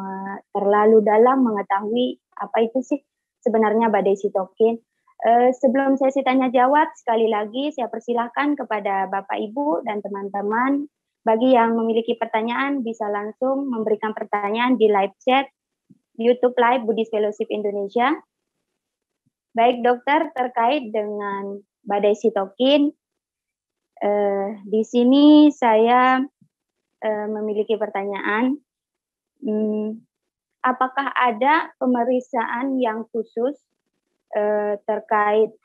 terlalu dalam mengetahui apa itu sih sebenarnya badai sitokin. Sebelum sesi tanya jawab, sekali lagi saya persilahkan kepada Bapak Ibu dan teman-teman, bagi yang memiliki pertanyaan bisa langsung memberikan pertanyaan di live chat YouTube Live Buddhist Fellowship Indonesia. Baik dokter, terkait dengan badai sitokin, di sini saya memiliki pertanyaan, apakah ada pemeriksaan yang khusus terkait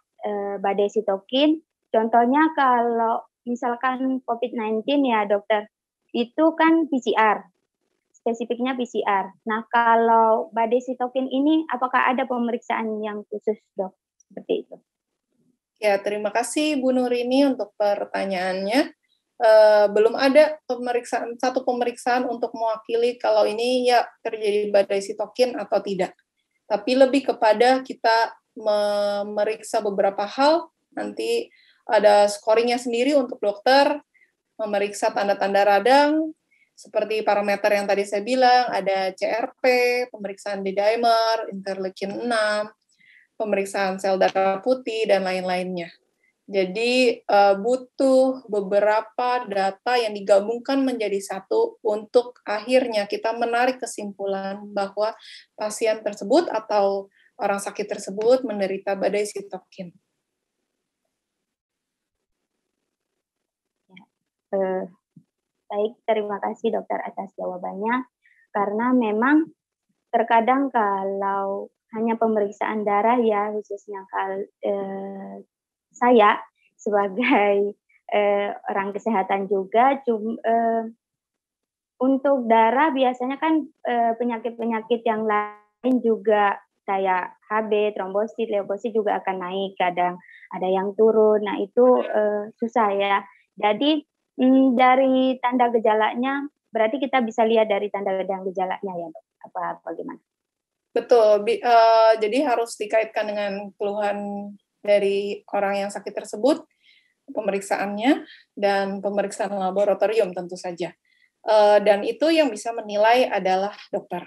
badai sitokin? Contohnya kalau misalkan COVID-19 ya dokter, itu kan PCR. Spesifiknya PCR. Nah, kalau badai sitokin ini, apakah ada pemeriksaan yang khusus, dok? Seperti itu. Ya, terima kasih Bu Nurini untuk pertanyaannya. Belum ada satu pemeriksaan untuk mewakili kalau ini ya terjadi badai sitokin atau tidak. Tapi lebih kepada kita memeriksa beberapa hal, nanti ada scoringnya sendiri untuk dokter, memeriksa tanda-tanda radang, Seperti parameter yang tadi saya bilang, ada CRP, pemeriksaan D-dimer, interleukin 6, pemeriksaan sel darah putih, dan lain-lainnya. Jadi butuh beberapa data yang digabungkan menjadi satu untuk akhirnya kita menarik kesimpulan bahwa pasien tersebut atau orang sakit tersebut menderita badai sitokin. Baik, terima kasih dokter atas jawabannya. Karena memang terkadang kalau hanya pemeriksaan darah ya, khususnya saya sebagai orang kesehatan juga, untuk darah biasanya kan penyakit-penyakit yang lain juga kayak HB, trombosit, leukosit juga akan naik, kadang ada yang turun. Nah itu susah ya. Jadi dari tanda gejalanya, berarti kita bisa lihat dari tanda gejalanya ya, dok? Apa bagaimana? Betul. Jadi harus dikaitkan dengan keluhan dari orang yang sakit tersebut, pemeriksaannya, dan pemeriksaan laboratorium tentu saja. Dan itu yang bisa menilai adalah dokter.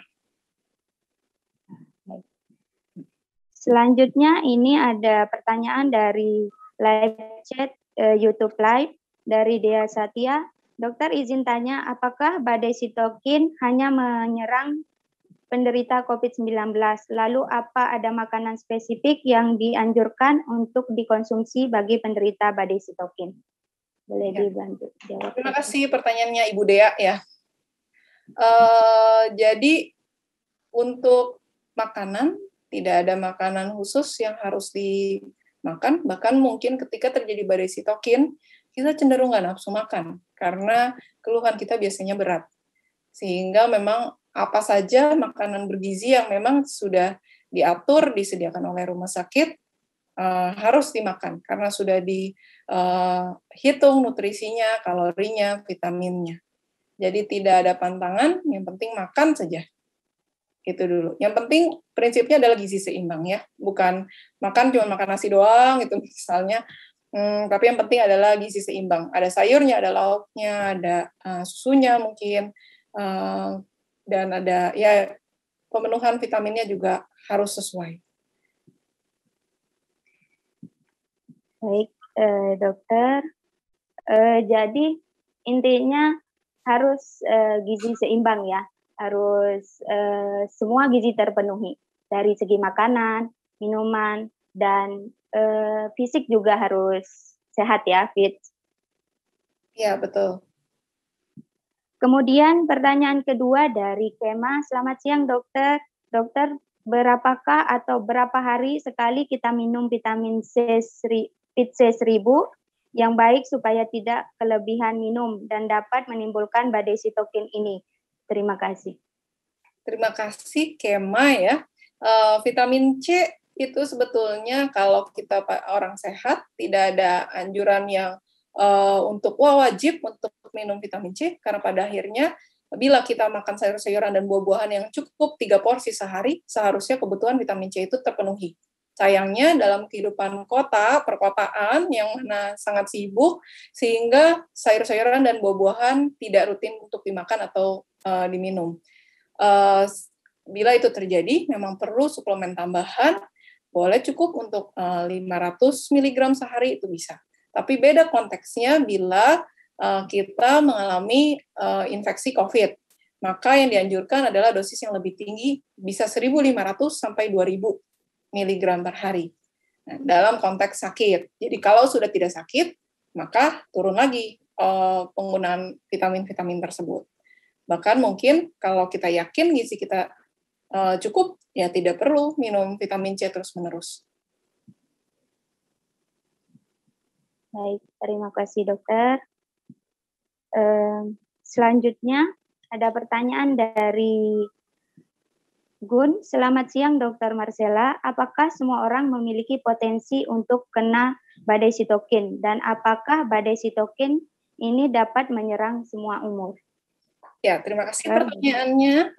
Selanjutnya ini ada pertanyaan dari live chat YouTube Live dari Dea Satya. Dokter izin tanya, apakah badai sitokin hanya menyerang penderita COVID-19? Lalu apa ada makanan spesifik yang dianjurkan untuk dikonsumsi bagi penderita badai sitokin? Boleh dibantu jawab. Terima kasih pertanyaannya Ibu Dea ya. Jadi untuk makanan, tidak ada makanan khusus yang harus dimakan, bahkan mungkin ketika terjadi badai sitokin, kita cenderung nggak nafsu makan, karena keluhan kita biasanya berat. Sehingga memang apa saja makanan bergizi yang memang sudah diatur, disediakan oleh rumah sakit, harus dimakan, karena sudah dihitung nutrisinya, kalorinya, vitaminnya. Jadi tidak ada pantangan, yang penting makan saja. Itu dulu. Yang penting prinsipnya adalah gizi seimbang ya, bukan makan cuma makan nasi doang gitu misalnya. Tapi yang penting adalah gizi seimbang. Ada sayurnya, ada lauknya, ada susunya mungkin, dan ada ya pemenuhan vitaminnya juga harus sesuai. Baik, dokter. Jadi intinya harus gizi seimbang ya. Harus semua gizi terpenuhi dari segi makanan, minuman, dan fisik juga harus sehat ya, fit. Ya, betul. Kemudian pertanyaan kedua dari Kema, selamat siang dokter. Dokter, berapakah atau berapa hari sekali kita minum vitamin Fit C1000 yang baik supaya tidak kelebihan minum dan dapat menimbulkan badai sitokin ini? Terima kasih. Terima kasih Kema ya. Vitamin C itu sebetulnya kalau kita orang sehat tidak ada anjuran yang untuk wajib untuk minum vitamin C, karena pada akhirnya bila kita makan sayur-sayuran dan buah-buahan yang cukup 3 porsi sehari, seharusnya kebutuhan vitamin C itu terpenuhi. Sayangnya dalam kehidupan perkotaan yang mana sangat sibuk, sehingga sayur-sayuran dan buah-buahan tidak rutin untuk dimakan atau diminum. Bila itu terjadi, memang perlu suplemen tambahan, boleh cukup untuk 500 mg sehari itu bisa. Tapi beda konteksnya bila kita mengalami infeksi COVID. Maka yang dianjurkan adalah dosis yang lebih tinggi, bisa 1.500 sampai 2.000 mg per hari. Nah, dalam konteks sakit. Jadi kalau sudah tidak sakit, maka turun lagi penggunaan vitamin-vitamin tersebut. Bahkan mungkin kalau kita yakin gizi kita cukup, ya tidak perlu minum vitamin C terus-menerus. Baik, terima kasih dokter. Selanjutnya ada pertanyaan dari Gun. Selamat siang Dr. Marcella. Apakah semua orang memiliki potensi untuk kena badai sitokin? Dan apakah badai sitokin ini dapat menyerang semua umur? Ya, terima kasih pertanyaannya,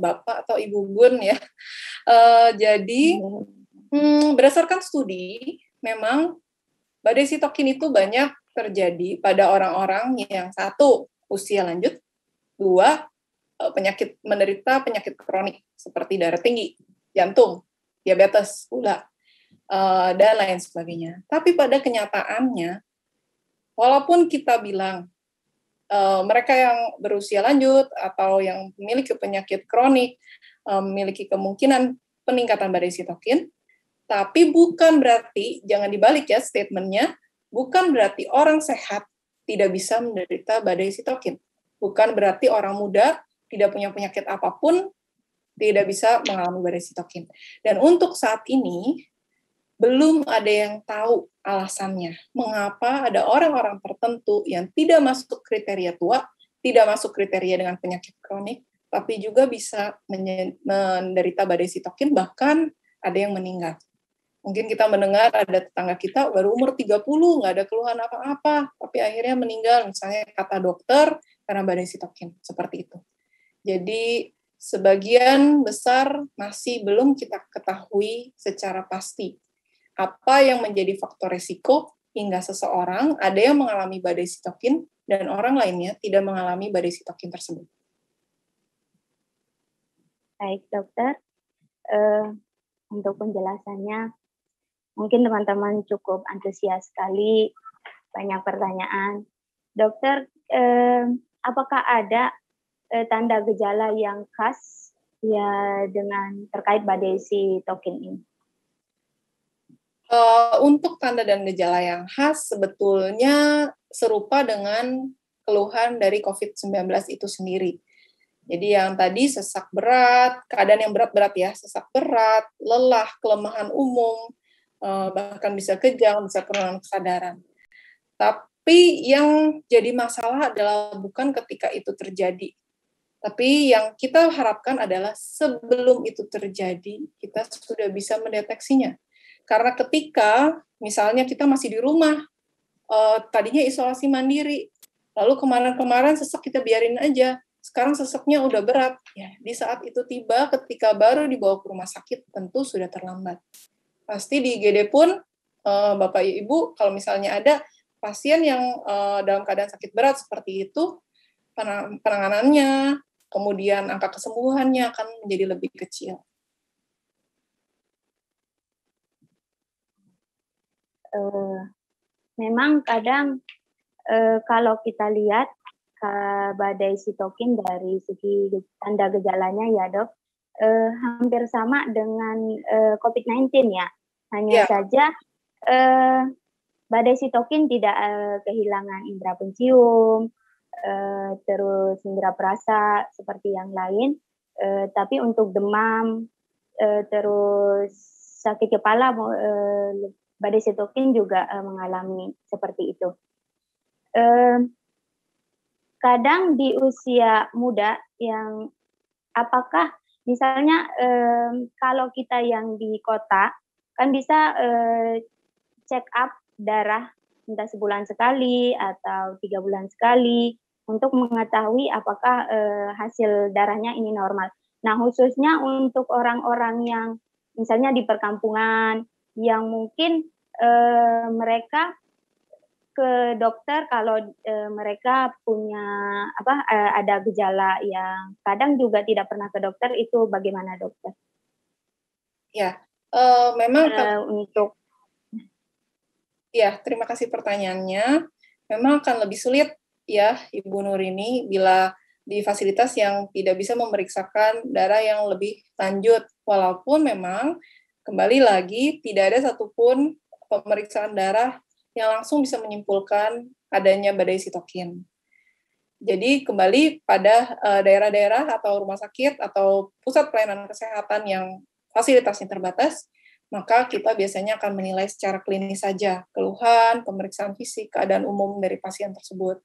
Bapak atau Ibu Gun ya. Jadi, berdasarkan studi, memang badai sitokin itu banyak terjadi pada orang-orang yang satu, usia lanjut, 2, menderita penyakit kronik seperti darah tinggi, jantung, diabetes, gula, dan lain sebagainya. Tapi pada kenyataannya, walaupun kita bilang mereka yang berusia lanjut atau yang memiliki penyakit kronik memiliki kemungkinan peningkatan badai sitokin, tapi bukan berarti, jangan dibalik ya statementnya, bukan berarti orang sehat tidak bisa menderita badai sitokin. Bukan berarti orang muda tidak punya penyakit apapun tidak bisa mengalami badai sitokin. Dan untuk saat ini, belum ada yang tahu alasannya. Mengapa ada orang-orang tertentu yang tidak masuk kriteria tua, tidak masuk kriteria dengan penyakit kronik, tapi juga bisa menderita badai sitokin, bahkan ada yang meninggal. Mungkin kita mendengar ada tetangga kita baru umur 30, nggak ada keluhan apa-apa, tapi akhirnya meninggal, misalnya kata dokter, karena badai sitokin, seperti itu. Jadi, sebagian besar masih belum kita ketahui secara pasti apa yang menjadi faktor risiko hingga seseorang ada yang mengalami badai sitokin dan orang lainnya tidak mengalami badai sitokin tersebut. Baik, dokter. Untuk penjelasannya, mungkin teman-teman cukup antusias sekali, banyak pertanyaan. Dokter, apakah ada tanda gejala yang khas ya dengan terkait badai sitokin ini? Untuk tanda dan gejala yang khas sebetulnya serupa dengan keluhan dari COVID-19 itu sendiri. Jadi yang tadi sesak berat, keadaan yang berat-berat ya, sesak berat, lelah, kelemahan umum, bahkan bisa kejang, bisa penurunan kesadaran. Tapi yang jadi masalah adalah bukan ketika itu terjadi. Tapi yang kita harapkan adalah sebelum itu terjadi, kita sudah bisa mendeteksinya. Karena ketika misalnya kita masih di rumah, tadinya isolasi mandiri, lalu kemarin-kemarin sesak kita biarin aja, sekarang sesaknya udah berat, ya di saat itu tiba ketika baru dibawa ke rumah sakit tentu sudah terlambat. Pasti di IGD pun Bapak Ibu kalau misalnya ada pasien yang dalam keadaan sakit berat seperti itu, penanganannya, kemudian angka kesembuhannya akan menjadi lebih kecil. Memang kadang kalau kita lihat badai sitokin dari segi tanda gejalanya ya dok, hampir sama dengan COVID-19 ya. Hanya saja badai sitokin tidak kehilangan indera pencium, terus indera perasa seperti yang lain, tapi untuk demam, terus sakit kepala, badai sitokin juga mengalami seperti itu. Kadang di usia muda yang apakah misalnya kalau kita yang di kota kan bisa check up darah entah sebulan sekali atau 3 bulan sekali untuk mengetahui apakah hasil darahnya ini normal. Nah khususnya untuk orang-orang yang misalnya di perkampungan yang mungkin mereka ke dokter kalau mereka punya ada gejala yang kadang juga tidak pernah ke dokter, itu bagaimana dokter? Ya, memang untuk ya, terima kasih pertanyaannya. Memang akan lebih sulit ya Ibu Nurini bila di fasilitas yang tidak bisa memeriksakan darah yang lebih lanjut, walaupun memang kembali lagi tidak ada satupun pemeriksaan darah yang langsung bisa menyimpulkan adanya badai sitokin. Jadi kembali pada daerah-daerah atau rumah sakit atau pusat pelayanan kesehatan yang fasilitasnya terbatas, maka kita biasanya akan menilai secara klinis saja keluhan, pemeriksaan fisik, keadaan umum dari pasien tersebut.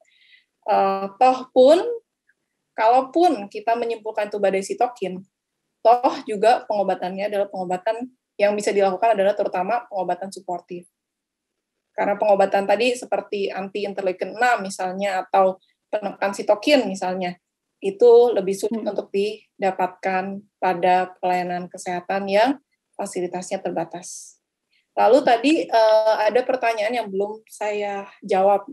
Kalaupun kita menyimpulkan itu badai sitokin, toh juga pengobatannya adalah pengobatan yang bisa dilakukan adalah terutama pengobatan suportif. Karena pengobatan tadi seperti anti-interleukin 6 misalnya atau penekan sitokin misalnya, itu lebih sulit untuk didapatkan pada pelayanan kesehatan yang fasilitasnya terbatas. Lalu tadi ada pertanyaan yang belum saya jawab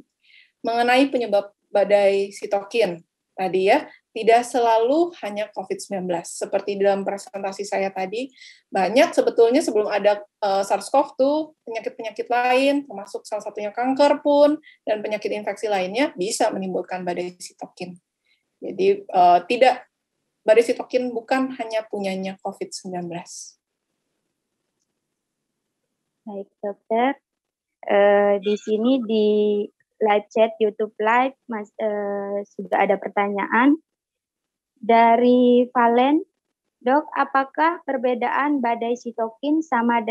mengenai penyebab badai sitokin tadi ya. Tidak selalu hanya COVID-19. Seperti dalam presentasi saya tadi, banyak sebetulnya sebelum ada SARS-CoV-2, penyakit-penyakit lain, termasuk salah satunya kanker pun, dan penyakit infeksi lainnya bisa menimbulkan badai sitokin. Jadi badai sitokin bukan hanya punyanya COVID-19. Baik, dokter. Di sini di live chat YouTube Live sudah ada pertanyaan dari Valen. Dok, apakah perbedaan badai sitokin sama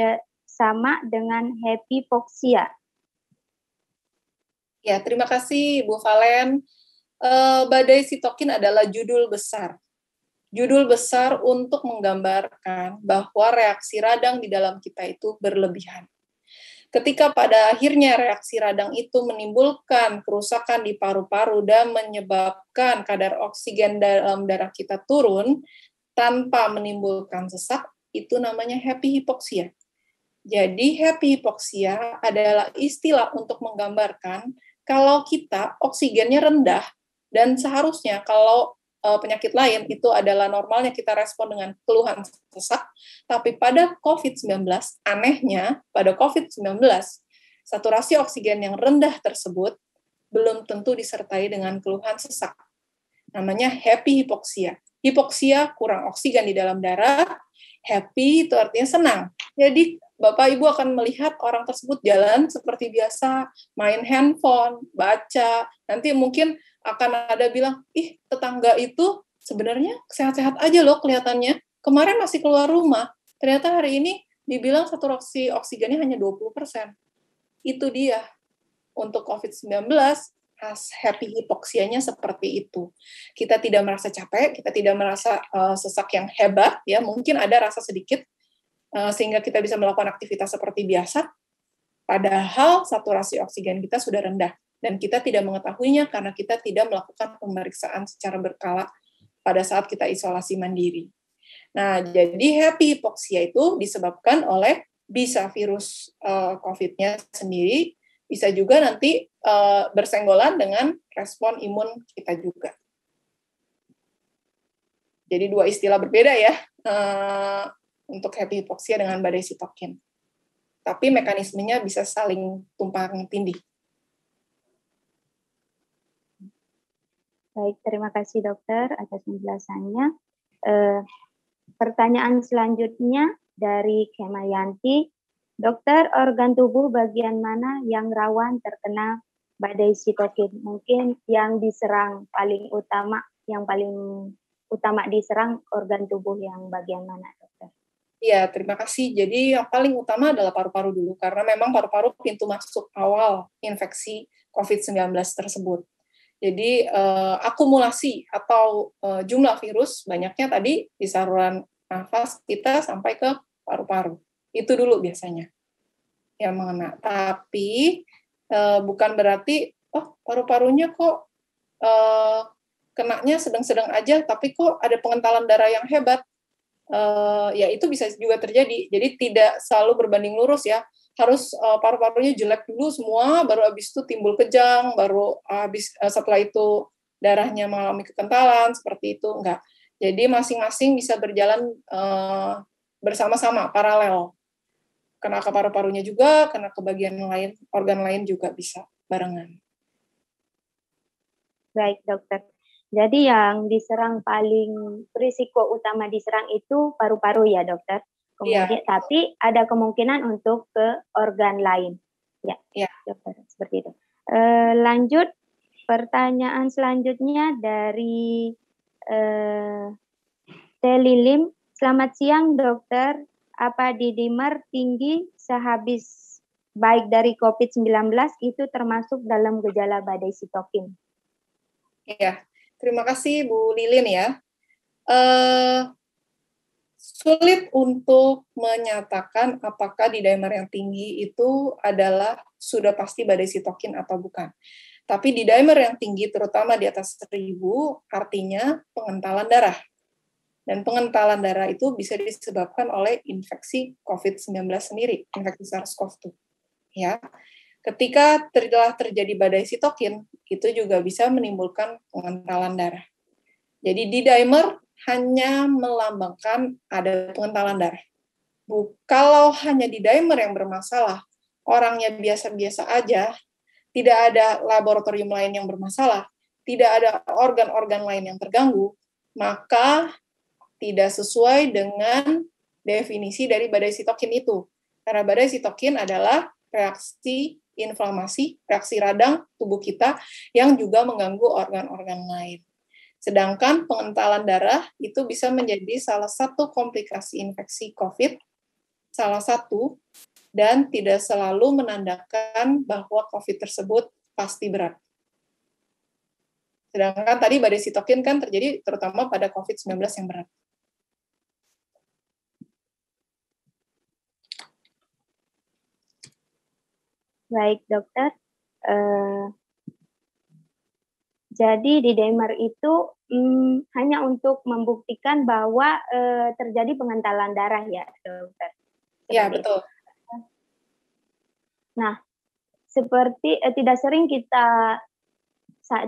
dengan hypoxia? Ya, terima kasih Bu Valen. Badai sitokin adalah judul besar. Judul besar untuk menggambarkan bahwa reaksi radang di dalam kita itu berlebihan. Ketika pada akhirnya reaksi radang itu menimbulkan kerusakan di paru-paru dan menyebabkan kadar oksigen dalam darah kita turun tanpa menimbulkan sesak, itu namanya happy hypoxia. Jadi happy hypoxia adalah istilah untuk menggambarkan kalau kita oksigennya rendah dan seharusnya kalau penyakit lain itu adalah normalnya kita respon dengan keluhan sesak, tapi pada COVID-19, anehnya pada COVID-19, saturasi oksigen yang rendah tersebut belum tentu disertai dengan keluhan sesak. Namanya happy hypoxia. Hypoxia kurang oksigen di dalam darah, happy itu artinya senang. Jadi Bapak Ibu akan melihat orang tersebut jalan seperti biasa, main handphone, baca, nanti mungkin akan ada bilang, ih tetangga itu sebenarnya sehat-sehat aja loh kelihatannya, kemarin masih keluar rumah, ternyata hari ini dibilang saturasi oksigennya hanya 20%. Itu dia, untuk COVID-19, happy hypoxianya seperti itu. Kita tidak merasa capek, kita tidak merasa sesak yang hebat, ya mungkin ada rasa sedikit, sehingga kita bisa melakukan aktivitas seperti biasa, padahal saturasi oksigen kita sudah rendah. Dan kita tidak mengetahuinya karena kita tidak melakukan pemeriksaan secara berkala pada saat kita isolasi mandiri. Nah, jadi happy hypoxia itu disebabkan oleh bisa virus COVID-nya sendiri, bisa juga nanti bersenggolan dengan respon imun kita juga. Jadi dua istilah berbeda ya untuk happy hypoxia dengan badai sitokin. Tapi mekanismenya bisa saling tumpang tindih. Baik, terima kasih dokter atas penjelasannya. Pertanyaan selanjutnya dari Kemayanti. Dokter, organ tubuh bagian mana yang rawan terkena badai sitokin? Mungkin yang diserang yang paling utama diserang organ tubuh yang bagian mana, dokter? Iya, terima kasih. Jadi yang paling utama adalah paru-paru dulu, karena memang paru-paru pintu masuk awal infeksi COVID-19 tersebut. Jadi akumulasi atau jumlah virus banyaknya tadi di saluran nafas kita sampai ke paru-paru. Itu dulu biasanya yang mengena. Tapi bukan berarti paru-parunya kok kenanya sedang-sedang aja, tapi kok ada pengentalan darah yang hebat. Ya itu bisa juga terjadi. Jadi tidak selalu berbanding lurus ya. Harus paru-parunya jelek dulu semua, baru habis itu timbul kejang, baru habis setelah itu darahnya mengalami kekentalan, seperti itu, enggak. Jadi masing-masing bisa berjalan bersama-sama, paralel. Kena ke paru-parunya juga, kena ke bagian lain, organ lain juga bisa barengan. Baik, dokter. Jadi yang diserang paling risiko utama diserang itu paru-paru ya, dokter? Kemudian, ya. Tapi ada kemungkinan untuk ke organ lain. Ya. Dokter, seperti itu. Lanjut, pertanyaan selanjutnya dari Telilim. Selamat siang, dokter. Apa dimer tinggi sehabis baik dari COVID-19 itu termasuk dalam gejala badai sitokin? Iya, terima kasih Bu Lilin ya. Sulit untuk menyatakan apakah D-dimer yang tinggi itu adalah sudah pasti badai sitokin atau bukan. Tapi D-dimer yang tinggi, terutama di atas 1000, artinya pengentalan darah. Dan pengentalan darah itu bisa disebabkan oleh infeksi COVID-19 sendiri, infeksi SARS-CoV-2. Ya. Ketika telah terjadi badai sitokin, itu juga bisa menimbulkan pengentalan darah. Jadi D-dimer hanya melambangkan ada pengentalan darah. Kalau hanya D-dimer yang bermasalah, orangnya biasa-biasa aja, tidak ada laboratorium lain yang bermasalah, tidak ada organ-organ lain yang terganggu, maka tidak sesuai dengan definisi dari badai sitokin itu. Karena badai sitokin adalah reaksi inflamasi, reaksi radang tubuh kita yang juga mengganggu organ-organ lain. Sedangkan pengentalan darah itu bisa menjadi salah satu komplikasi infeksi COVID, salah satu, dan tidak selalu menandakan bahwa COVID tersebut pasti berat. Sedangkan tadi badai sitokin kan terjadi terutama pada COVID-19 yang berat. Baik, dokter. Jadi D-dimer itu hanya untuk membuktikan bahwa terjadi pengentalan darah ya, dokter? Ya, betul. Nah, seperti tidak sering kita,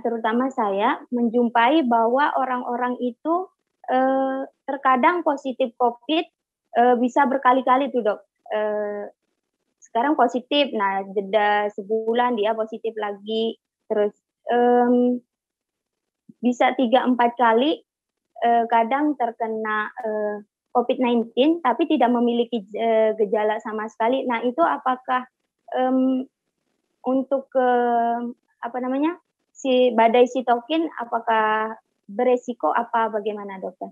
terutama saya, menjumpai bahwa orang-orang itu terkadang positif COVID bisa berkali-kali tuh, dok. Sekarang positif, nah jeda sebulan dia positif lagi, terus bisa 3-4 kali kadang terkena COVID-19 tapi tidak memiliki gejala sama sekali. Nah itu apakah untuk si badai sitokin apakah beresiko apa bagaimana, dokter?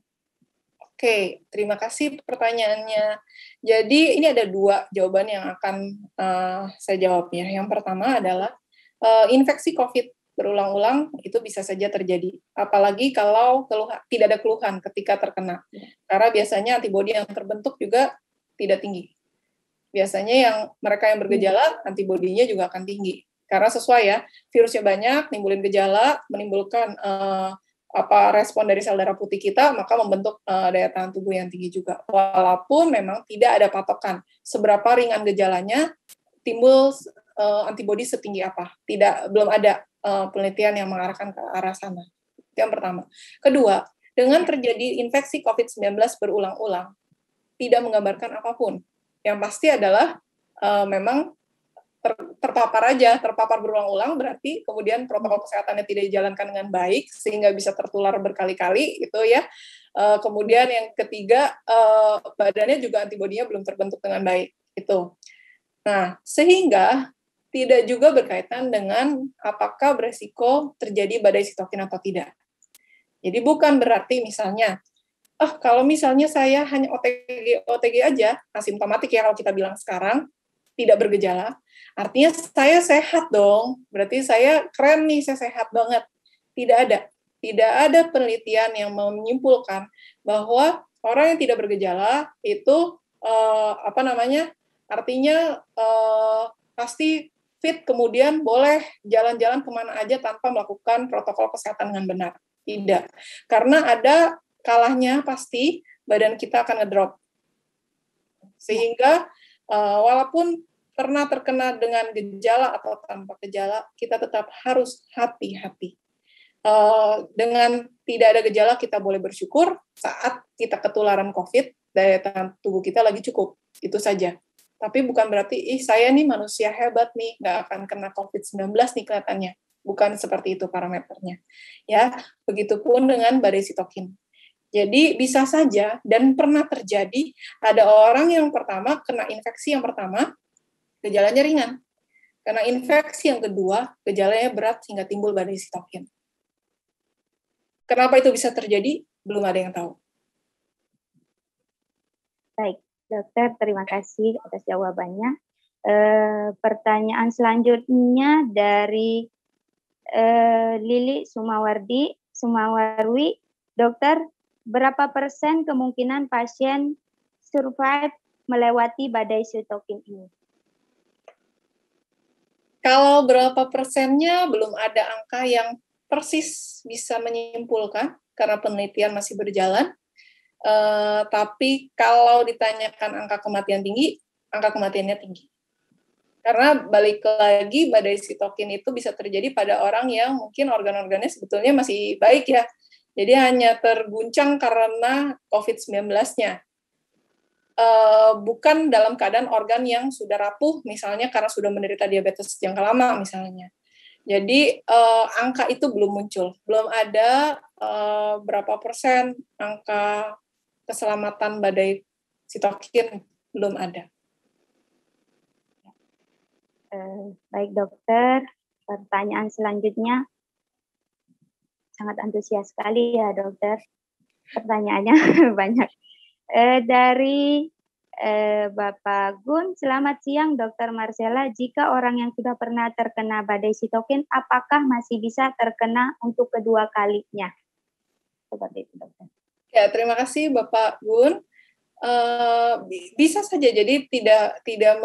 Oke, terima kasih pertanyaannya. Jadi ini ada 2 jawaban yang akan saya jawab ya. Yang pertama adalah infeksi COVID berulang-ulang itu bisa saja terjadi. Apalagi kalau tidak ada keluhan ketika terkena. Karena biasanya antibodi yang terbentuk juga tidak tinggi. Biasanya mereka yang bergejala, antibodinya juga akan tinggi. Karena sesuai ya, virusnya banyak, nimbulin gejala, menimbulkan respon dari sel darah putih kita, maka membentuk daya tahan tubuh yang tinggi juga. Walaupun memang tidak ada patokan seberapa ringan gejalanya, timbul antibodi setinggi apa. Belum ada penelitian yang mengarahkan ke arah sana. Itu yang pertama. Kedua, dengan terjadi infeksi COVID-19 berulang-ulang, tidak menggambarkan apapun. Yang pasti adalah memang terpapar berulang-ulang, berarti kemudian protokol kesehatannya tidak dijalankan dengan baik, sehingga bisa tertular berkali-kali, gitu ya. Kemudian yang ketiga, badannya juga antibodinya belum terbentuk dengan baik, itu. Nah, sehingga tidak juga berkaitan dengan apakah beresiko terjadi badai sitokin atau tidak. Jadi bukan berarti misalnya, kalau misalnya saya hanya OTG aja, asimptomatik ya kalau kita bilang sekarang, tidak bergejala, artinya saya sehat dong, berarti saya keren nih, saya sehat banget. Tidak ada penelitian yang menyimpulkan bahwa orang yang tidak bergejala itu artinya pasti fit, kemudian boleh jalan-jalan kemana aja tanpa melakukan protokol kesehatan dengan benar. Tidak. Karena ada kalahnya pasti badan kita akan ngedrop. Sehingga walaupun pernah terkena dengan gejala atau tanpa gejala, kita tetap harus hati-hati. Dengan tidak ada gejala, kita boleh bersyukur. Saat kita ketularan COVID, daya tahan tubuh kita lagi cukup. Itu saja. Tapi bukan berarti, saya nih manusia hebat nih, nggak akan kena COVID-19 nih kelihatannya. Bukan seperti itu parameternya. Ya, begitupun dengan badai sitokin. Jadi bisa saja, dan pernah terjadi, ada orang yang pertama, kena infeksi yang pertama, gejalanya ringan. Karena infeksi yang kedua, gejalanya berat sehingga timbul badai sitokin. Kenapa itu bisa terjadi? Belum ada yang tahu. Baik. Dokter, terima kasih atas jawabannya. Pertanyaan selanjutnya dari Lili Sumawarwi. Dokter, berapa persen kemungkinan pasien survive melewati badai sitokin ini? Kalau berapa persennya, belum ada angka yang persis bisa menyimpulkan, karena penelitian masih berjalan. Tapi kalau ditanyakan angka kematian tinggi, angka kematiannya tinggi. Karena balik lagi, badai sitokin itu bisa terjadi pada orang yang mungkin organ-organnya sebetulnya masih baik ya. Jadi hanya terguncang karena COVID-19-nya. Bukan dalam keadaan organ yang sudah rapuh, misalnya karena sudah menderita diabetes jangka lama misalnya. Jadi angka itu belum muncul, belum ada berapa persen angka keselamatan badai sitokin, belum ada. Baik dokter, pertanyaan selanjutnya sangat antusias sekali ya dokter. Pertanyaannya banyak. Dari Bapak Gun, selamat siang Dokter Marcella. Jika orang yang sudah pernah terkena badai sitokin, apakah masih bisa terkena untuk kedua kalinya? Seperti itu dokter. Ya, terima kasih Bapak Gun. Bisa saja, jadi tidak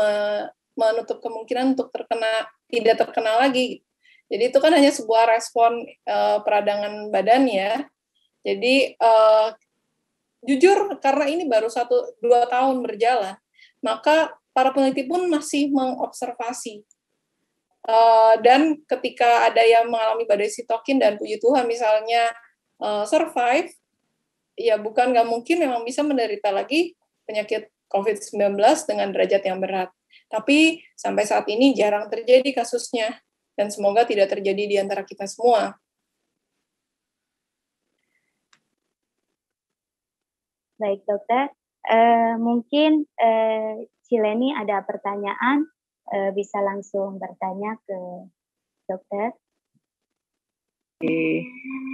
menutup kemungkinan untuk tidak terkena lagi. Jadi itu kan hanya sebuah respon peradangan badan ya. Jadi jujur, karena ini baru 1-2 tahun berjalan, maka para peneliti pun masih mengobservasi. Dan ketika ada yang mengalami badai sitokin dan puji Tuhan misalnya survive, ya bukan nggak mungkin memang bisa menderita lagi penyakit COVID-19 dengan derajat yang berat. Tapi sampai saat ini jarang terjadi kasusnya, dan semoga tidak terjadi di antara kita semua. Baik dokter, mungkin Cileni ada pertanyaan, bisa langsung bertanya ke dokter.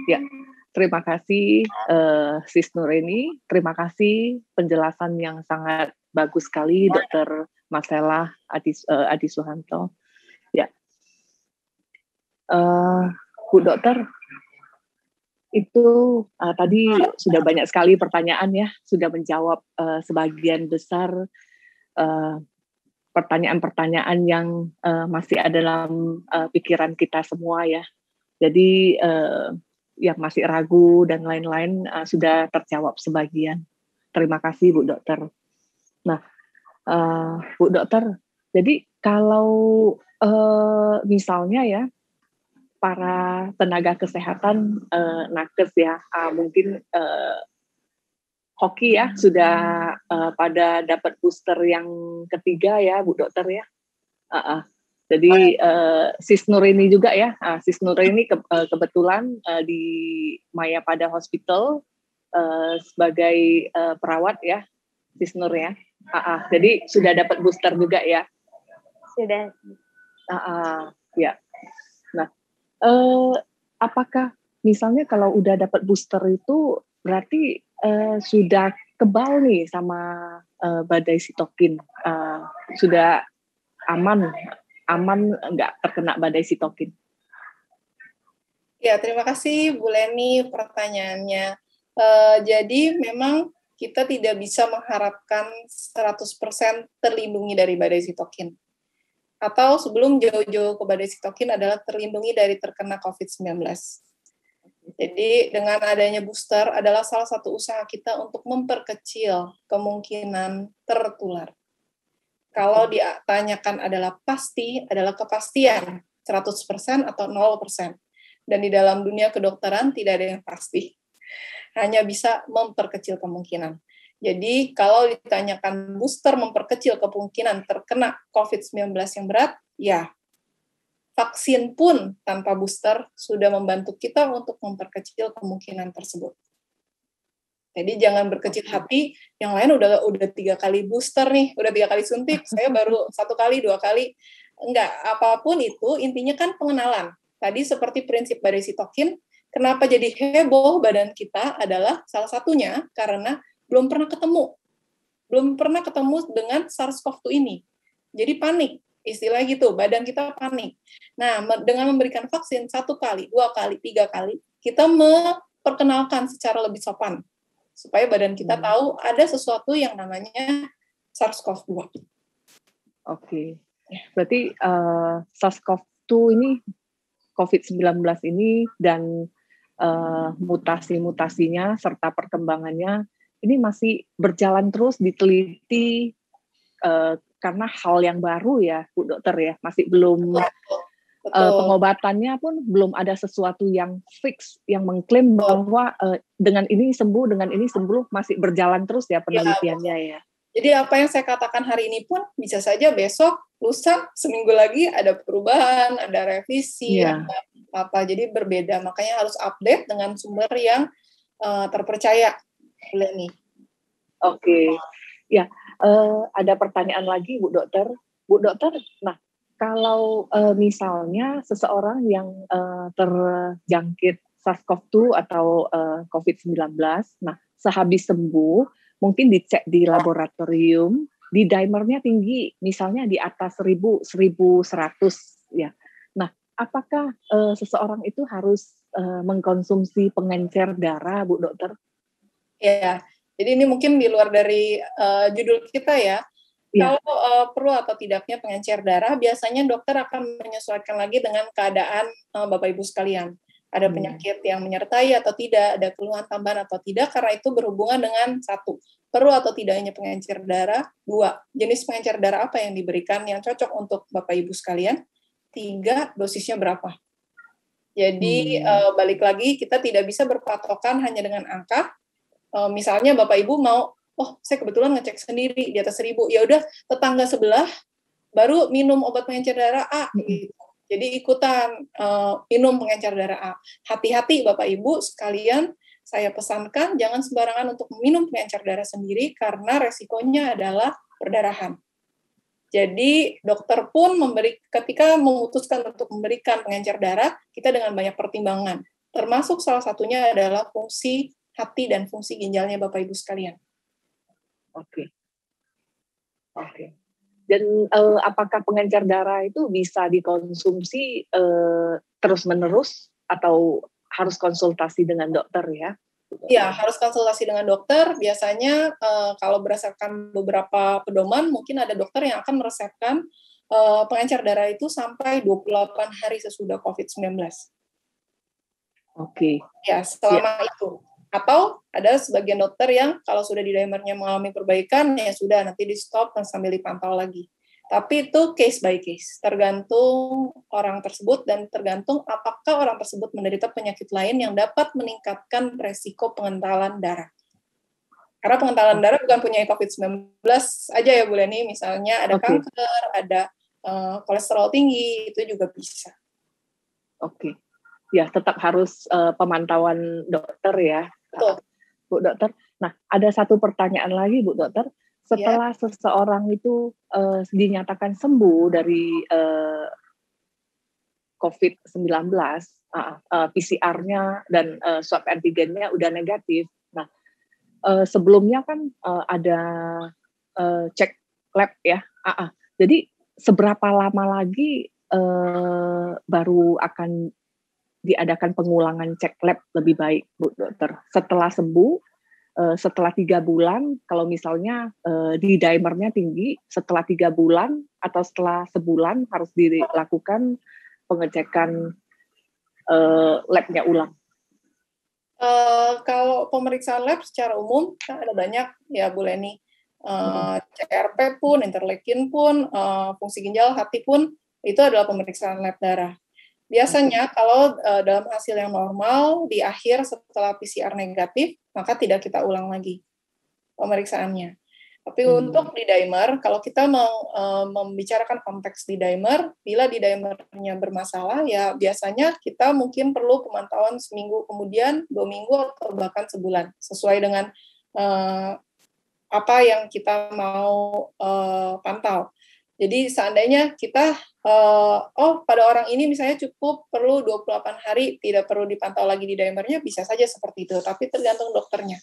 Ya, terima kasih Sis Nureni, terima kasih penjelasan yang sangat bagus sekali Dokter Marcella Adi Suhanto. Ya, Bu Dokter, itu tadi sudah banyak sekali pertanyaan ya, sudah menjawab sebagian besar pertanyaan-pertanyaan yang masih ada dalam pikiran kita semua ya. Jadi yang masih ragu dan lain-lain sudah terjawab sebagian. Terima kasih Bu Dokter. Nah, Bu Dokter, jadi kalau misalnya ya, para tenaga kesehatan nakes ya, mungkin hoki ya sudah pada dapat booster yang ketiga ya Bu Dokter ya. Jadi Sis Nureni juga ya, Sis Nureni kebetulan di Mayapada Hospital sebagai perawat ya, Sis Nur ya. Jadi sudah dapat booster juga ya. Sudah. Ya. Nah, apakah misalnya kalau udah dapat booster itu berarti sudah kebal nih sama badai sitokin, sudah aman nggak terkena badai sitokin? Ya, terima kasih Bu Leni pertanyaannya. Jadi memang kita tidak bisa mengharapkan 100% terlindungi dari badai sitokin. Atau sebelum jauh-jauh ke badai sitokin adalah terlindungi dari terkena COVID-19. Jadi dengan adanya booster adalah salah satu usaha kita untuk memperkecil kemungkinan tertular. Kalau ditanyakan adalah kepastian 100% atau 0%. Dan di dalam dunia kedokteran tidak ada yang pasti. Hanya bisa memperkecil kemungkinan. Jadi kalau ditanyakan booster memperkecil kemungkinan terkena COVID-19 yang berat, ya vaksin pun tanpa booster sudah membantu kita untuk memperkecil kemungkinan tersebut. Jadi jangan berkecil hati, yang lain udah 3 kali booster nih, udah 3 kali suntik, saya baru 1 kali, 2 kali. Enggak, apapun itu, intinya kan pengenalan. Tadi seperti prinsip badai sitokin, kenapa jadi heboh badan kita adalah salah satunya karena belum pernah ketemu dengan SARS-CoV-2 ini. Jadi panik, istilah gitu, badan kita panik. Nah, dengan memberikan vaksin 1 kali, 2 kali, 3 kali, kita memperkenalkan secara lebih sopan. Supaya badan kita tahu ada sesuatu yang namanya SARS-CoV-2. Oke. Berarti SARS-CoV-2 ini, COVID-19 ini, dan mutasi-mutasinya serta perkembangannya ini masih berjalan terus diteliti karena hal yang baru ya Bu Dokter ya, masih belum Pengobatannya pun belum ada sesuatu yang fix, yang mengklaim bahwa dengan ini sembuh, masih berjalan terus ya penelitiannya ya. Jadi apa yang saya katakan hari ini pun bisa saja besok, lusa, seminggu lagi ada perubahan, ada revisi, ada apa. Jadi berbeda. Makanya harus update dengan sumber yang terpercaya. Nih. Oke. Ya, ada pertanyaan lagi Bu Dokter. Bu Dokter, nah kalau misalnya seseorang yang terjangkit SARS-CoV-2 atau COVID-19, nah sehabis sembuh, mungkin dicek di laboratorium, di dimernya tinggi, misalnya di atas 1100 ya. Nah, apakah seseorang itu harus mengkonsumsi pengencer darah, Bu Dokter? Ya, jadi ini mungkin di luar dari judul kita ya. Kalau perlu atau tidaknya pengencer darah, biasanya dokter akan menyesuaikan lagi dengan keadaan Bapak Ibu sekalian. Ada penyakit yang menyertai atau tidak, ada keluhan tambahan atau tidak, karena itu berhubungan dengan 1, perlu atau tidaknya pengencer darah, 2, jenis pengencer darah apa yang diberikan yang cocok untuk Bapak Ibu sekalian, 3, dosisnya berapa. Jadi balik lagi, kita tidak bisa berpatokan hanya dengan angka. Misalnya Bapak Ibu mau, saya kebetulan ngecek sendiri di atas 1000. Ya udah, tetangga sebelah baru minum obat pengencer darah A gitu. Jadi ikutan minum pengencer darah A. Hati-hati Bapak Ibu sekalian, saya pesankan jangan sembarangan untuk minum pengencer darah sendiri karena resikonya adalah perdarahan. Jadi dokter pun ketika memutuskan untuk memberikan pengencer darah, kita dengan banyak pertimbangan. Termasuk salah satunya adalah fungsi hati dan fungsi ginjalnya Bapak Ibu sekalian. Oke. Dan apakah pengencer darah itu bisa dikonsumsi terus-menerus atau harus konsultasi dengan dokter ya? Ya, harus konsultasi dengan dokter. Biasanya kalau berdasarkan beberapa pedoman, mungkin ada dokter yang akan meresepkan pengencer darah itu sampai 28 hari sesudah COVID-19. Oke. Ya, selama itu. Atau ada sebagian dokter yang kalau sudah di dimernya mengalami perbaikan, ya sudah nanti di stop dan sambil dipantau lagi. Tapi itu case by case, tergantung orang tersebut dan tergantung apakah orang tersebut menderita penyakit lain yang dapat meningkatkan resiko pengentalan darah. Karena pengentalan darah bukan punya COVID-19 aja ya Bu Leni, misalnya ada kanker, ada kolesterol tinggi, itu juga bisa. Oke. Ya, tetap harus pemantauan dokter ya. Betul. Bu Dokter. Nah, ada satu pertanyaan lagi Bu Dokter. Setelah seseorang itu dinyatakan sembuh dari COVID-19, PCR-nya dan swab antigennya udah negatif. Nah, sebelumnya kan ada cek lab ya. Jadi seberapa lama lagi baru akan diadakan pengulangan cek lab lebih baik, Bu Dokter? Setelah sembuh, setelah 3 bulan, kalau misalnya di dimernya tinggi, setelah 3 bulan atau setelah sebulan harus dilakukan pengecekan labnya ulang. Kalau pemeriksaan lab secara umum kan ada banyak ya Bu Leni. CRP pun, interleukin pun, fungsi ginjal, hati pun, itu adalah pemeriksaan lab darah. Biasanya kalau dalam hasil yang normal, di akhir setelah PCR negatif, maka tidak kita ulang lagi pemeriksaannya. Tapi untuk di dimer, kalau kita membicarakan konteks di dimer, bila di dimernya bermasalah, ya biasanya kita mungkin perlu pemantauan seminggu kemudian, 2 minggu, atau bahkan sebulan, sesuai dengan apa yang kita mau pantau. Jadi seandainya kita, pada orang ini misalnya cukup perlu 28 hari, tidak perlu dipantau lagi di dimernya, bisa saja seperti itu, tapi tergantung dokternya.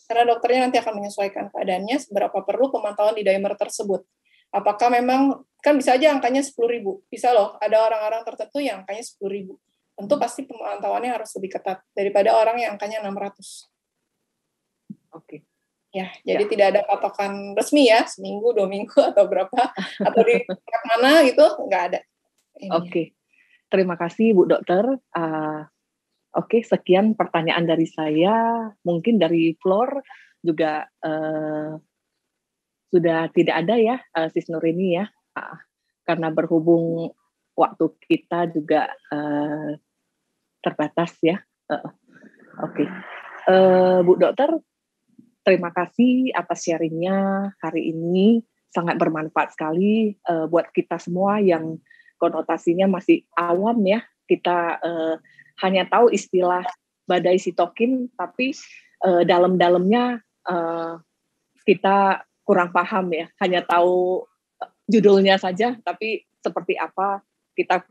Karena dokternya nanti akan menyesuaikan keadaannya, seberapa perlu pemantauan di dimer tersebut. Apakah memang, kan bisa aja angkanya 10.000, bisa loh, ada orang-orang tertentu yang angkanya 10.000. Tentu pasti pemantauannya harus lebih ketat, daripada orang yang angkanya 600. Oke. Ya, jadi tidak ada patokan resmi ya, seminggu, 2 minggu, atau berapa, atau di tempat mana gitu, nggak ada. Oke, terima kasih Bu Dokter. Oke, sekian pertanyaan dari saya. Mungkin dari floor juga sudah tidak ada ya, Sis Nurini ya, karena berhubung waktu kita juga terbatas ya. Oke. Bu Dokter, terima kasih atas sharingnya hari ini, sangat bermanfaat sekali buat kita semua yang konotasinya masih awam ya. Kita hanya tahu istilah badai sitokin, tapi dalam-dalamnya kita kurang paham ya. Hanya tahu judulnya saja, tapi seperti apa kita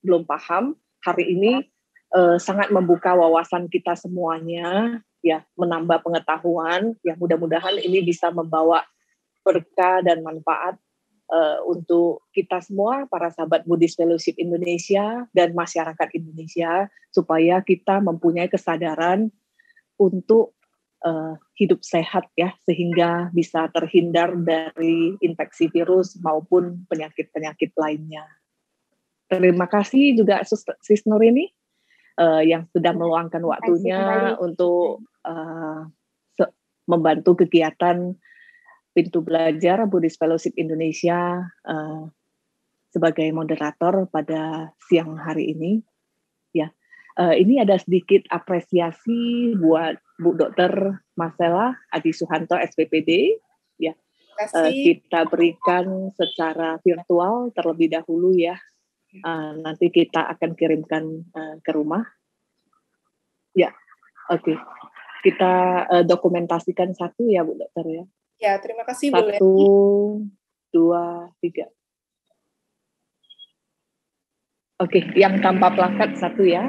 belum paham. Hari ini sangat membuka wawasan kita semuanya, ya, menambah pengetahuan. Ya, mudah-mudahan ini bisa membawa berkah dan manfaat untuk kita semua, para sahabat Buddhist Fellowship Indonesia dan masyarakat Indonesia, supaya kita mempunyai kesadaran untuk hidup sehat ya, sehingga bisa terhindar dari infeksi virus maupun penyakit-penyakit lainnya. Terima kasih juga Sis Nurini yang sudah meluangkan waktunya untuk membantu kegiatan Pintu Belajar Buddhist Fellowship Indonesia sebagai moderator pada siang hari ini. Ya, ini ada sedikit apresiasi buat Bu Dr. Marcella Adi Suhanto SPPD. Ya, kita berikan secara virtual terlebih dahulu ya. Nanti kita akan kirimkan ke rumah. Ya, oke. Kita dokumentasikan satu ya Bu Dokter ya. Ya, terima kasih Bu Leni. 1, 2, 3. Oke, yang tanpa plakat satu ya.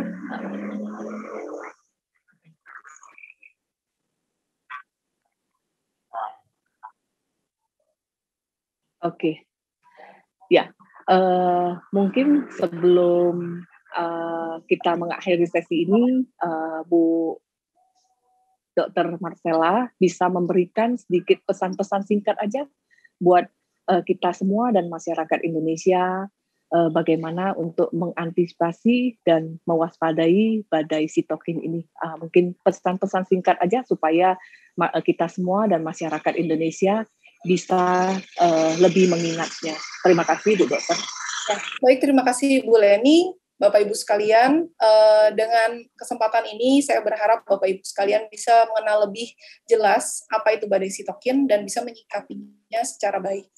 Oke. Ya, mungkin sebelum kita mengakhiri sesi ini, Bu Dr. Marcella bisa memberikan sedikit pesan-pesan singkat aja buat kita semua dan masyarakat Indonesia, bagaimana untuk mengantisipasi dan mewaspadai badai sitokin ini. Mungkin pesan-pesan singkat aja supaya kita semua dan masyarakat Indonesia bisa lebih mengingatnya. Terima kasih Bu Dokter. Ya, baik, terima kasih Bu Leni. Bapak Ibu sekalian, dengan kesempatan ini saya berharap Bapak Ibu sekalian bisa mengenal lebih jelas apa itu badai sitokin dan bisa menyikapinya secara baik.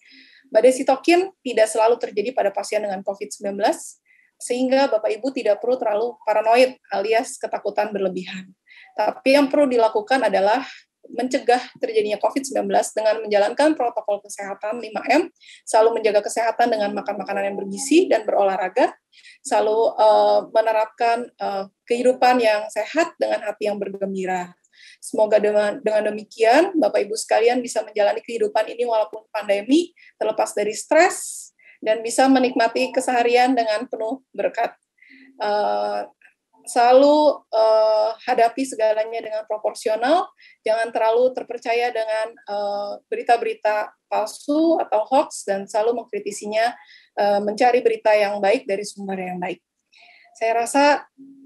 Badai sitokin tidak selalu terjadi pada pasien dengan COVID-19, sehingga Bapak Ibu tidak perlu terlalu paranoid alias ketakutan berlebihan. Tapi yang perlu dilakukan adalah mencegah terjadinya COVID-19 dengan menjalankan protokol kesehatan 5M, selalu menjaga kesehatan dengan makan makanan yang bergizi dan berolahraga, selalu menerapkan kehidupan yang sehat dengan hati yang bergembira. Semoga dengan demikian, Bapak Ibu sekalian bisa menjalani kehidupan ini walaupun pandemi, terlepas dari stres, dan bisa menikmati keseharian dengan penuh berkat. Selalu hadapi segalanya dengan proporsional, jangan terlalu terpercaya dengan berita-berita palsu atau hoax, dan selalu mengkritisinya, mencari berita yang baik dari sumber yang baik. Saya rasa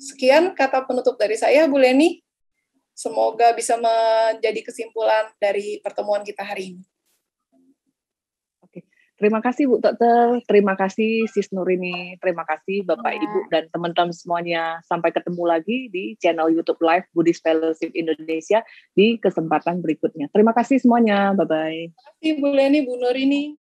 sekian kata penutup dari saya, Bu Leni. Semoga bisa menjadi kesimpulan dari pertemuan kita hari ini. Terima kasih Bu Dokter, terima kasih Sis Nurini, terima kasih Bapak Ibu dan teman-teman semuanya. Sampai ketemu lagi di channel YouTube Live Buddhist Fellowship Indonesia di kesempatan berikutnya. Terima kasih semuanya, bye-bye. Terima kasih Bu Leni, Bu Nurini.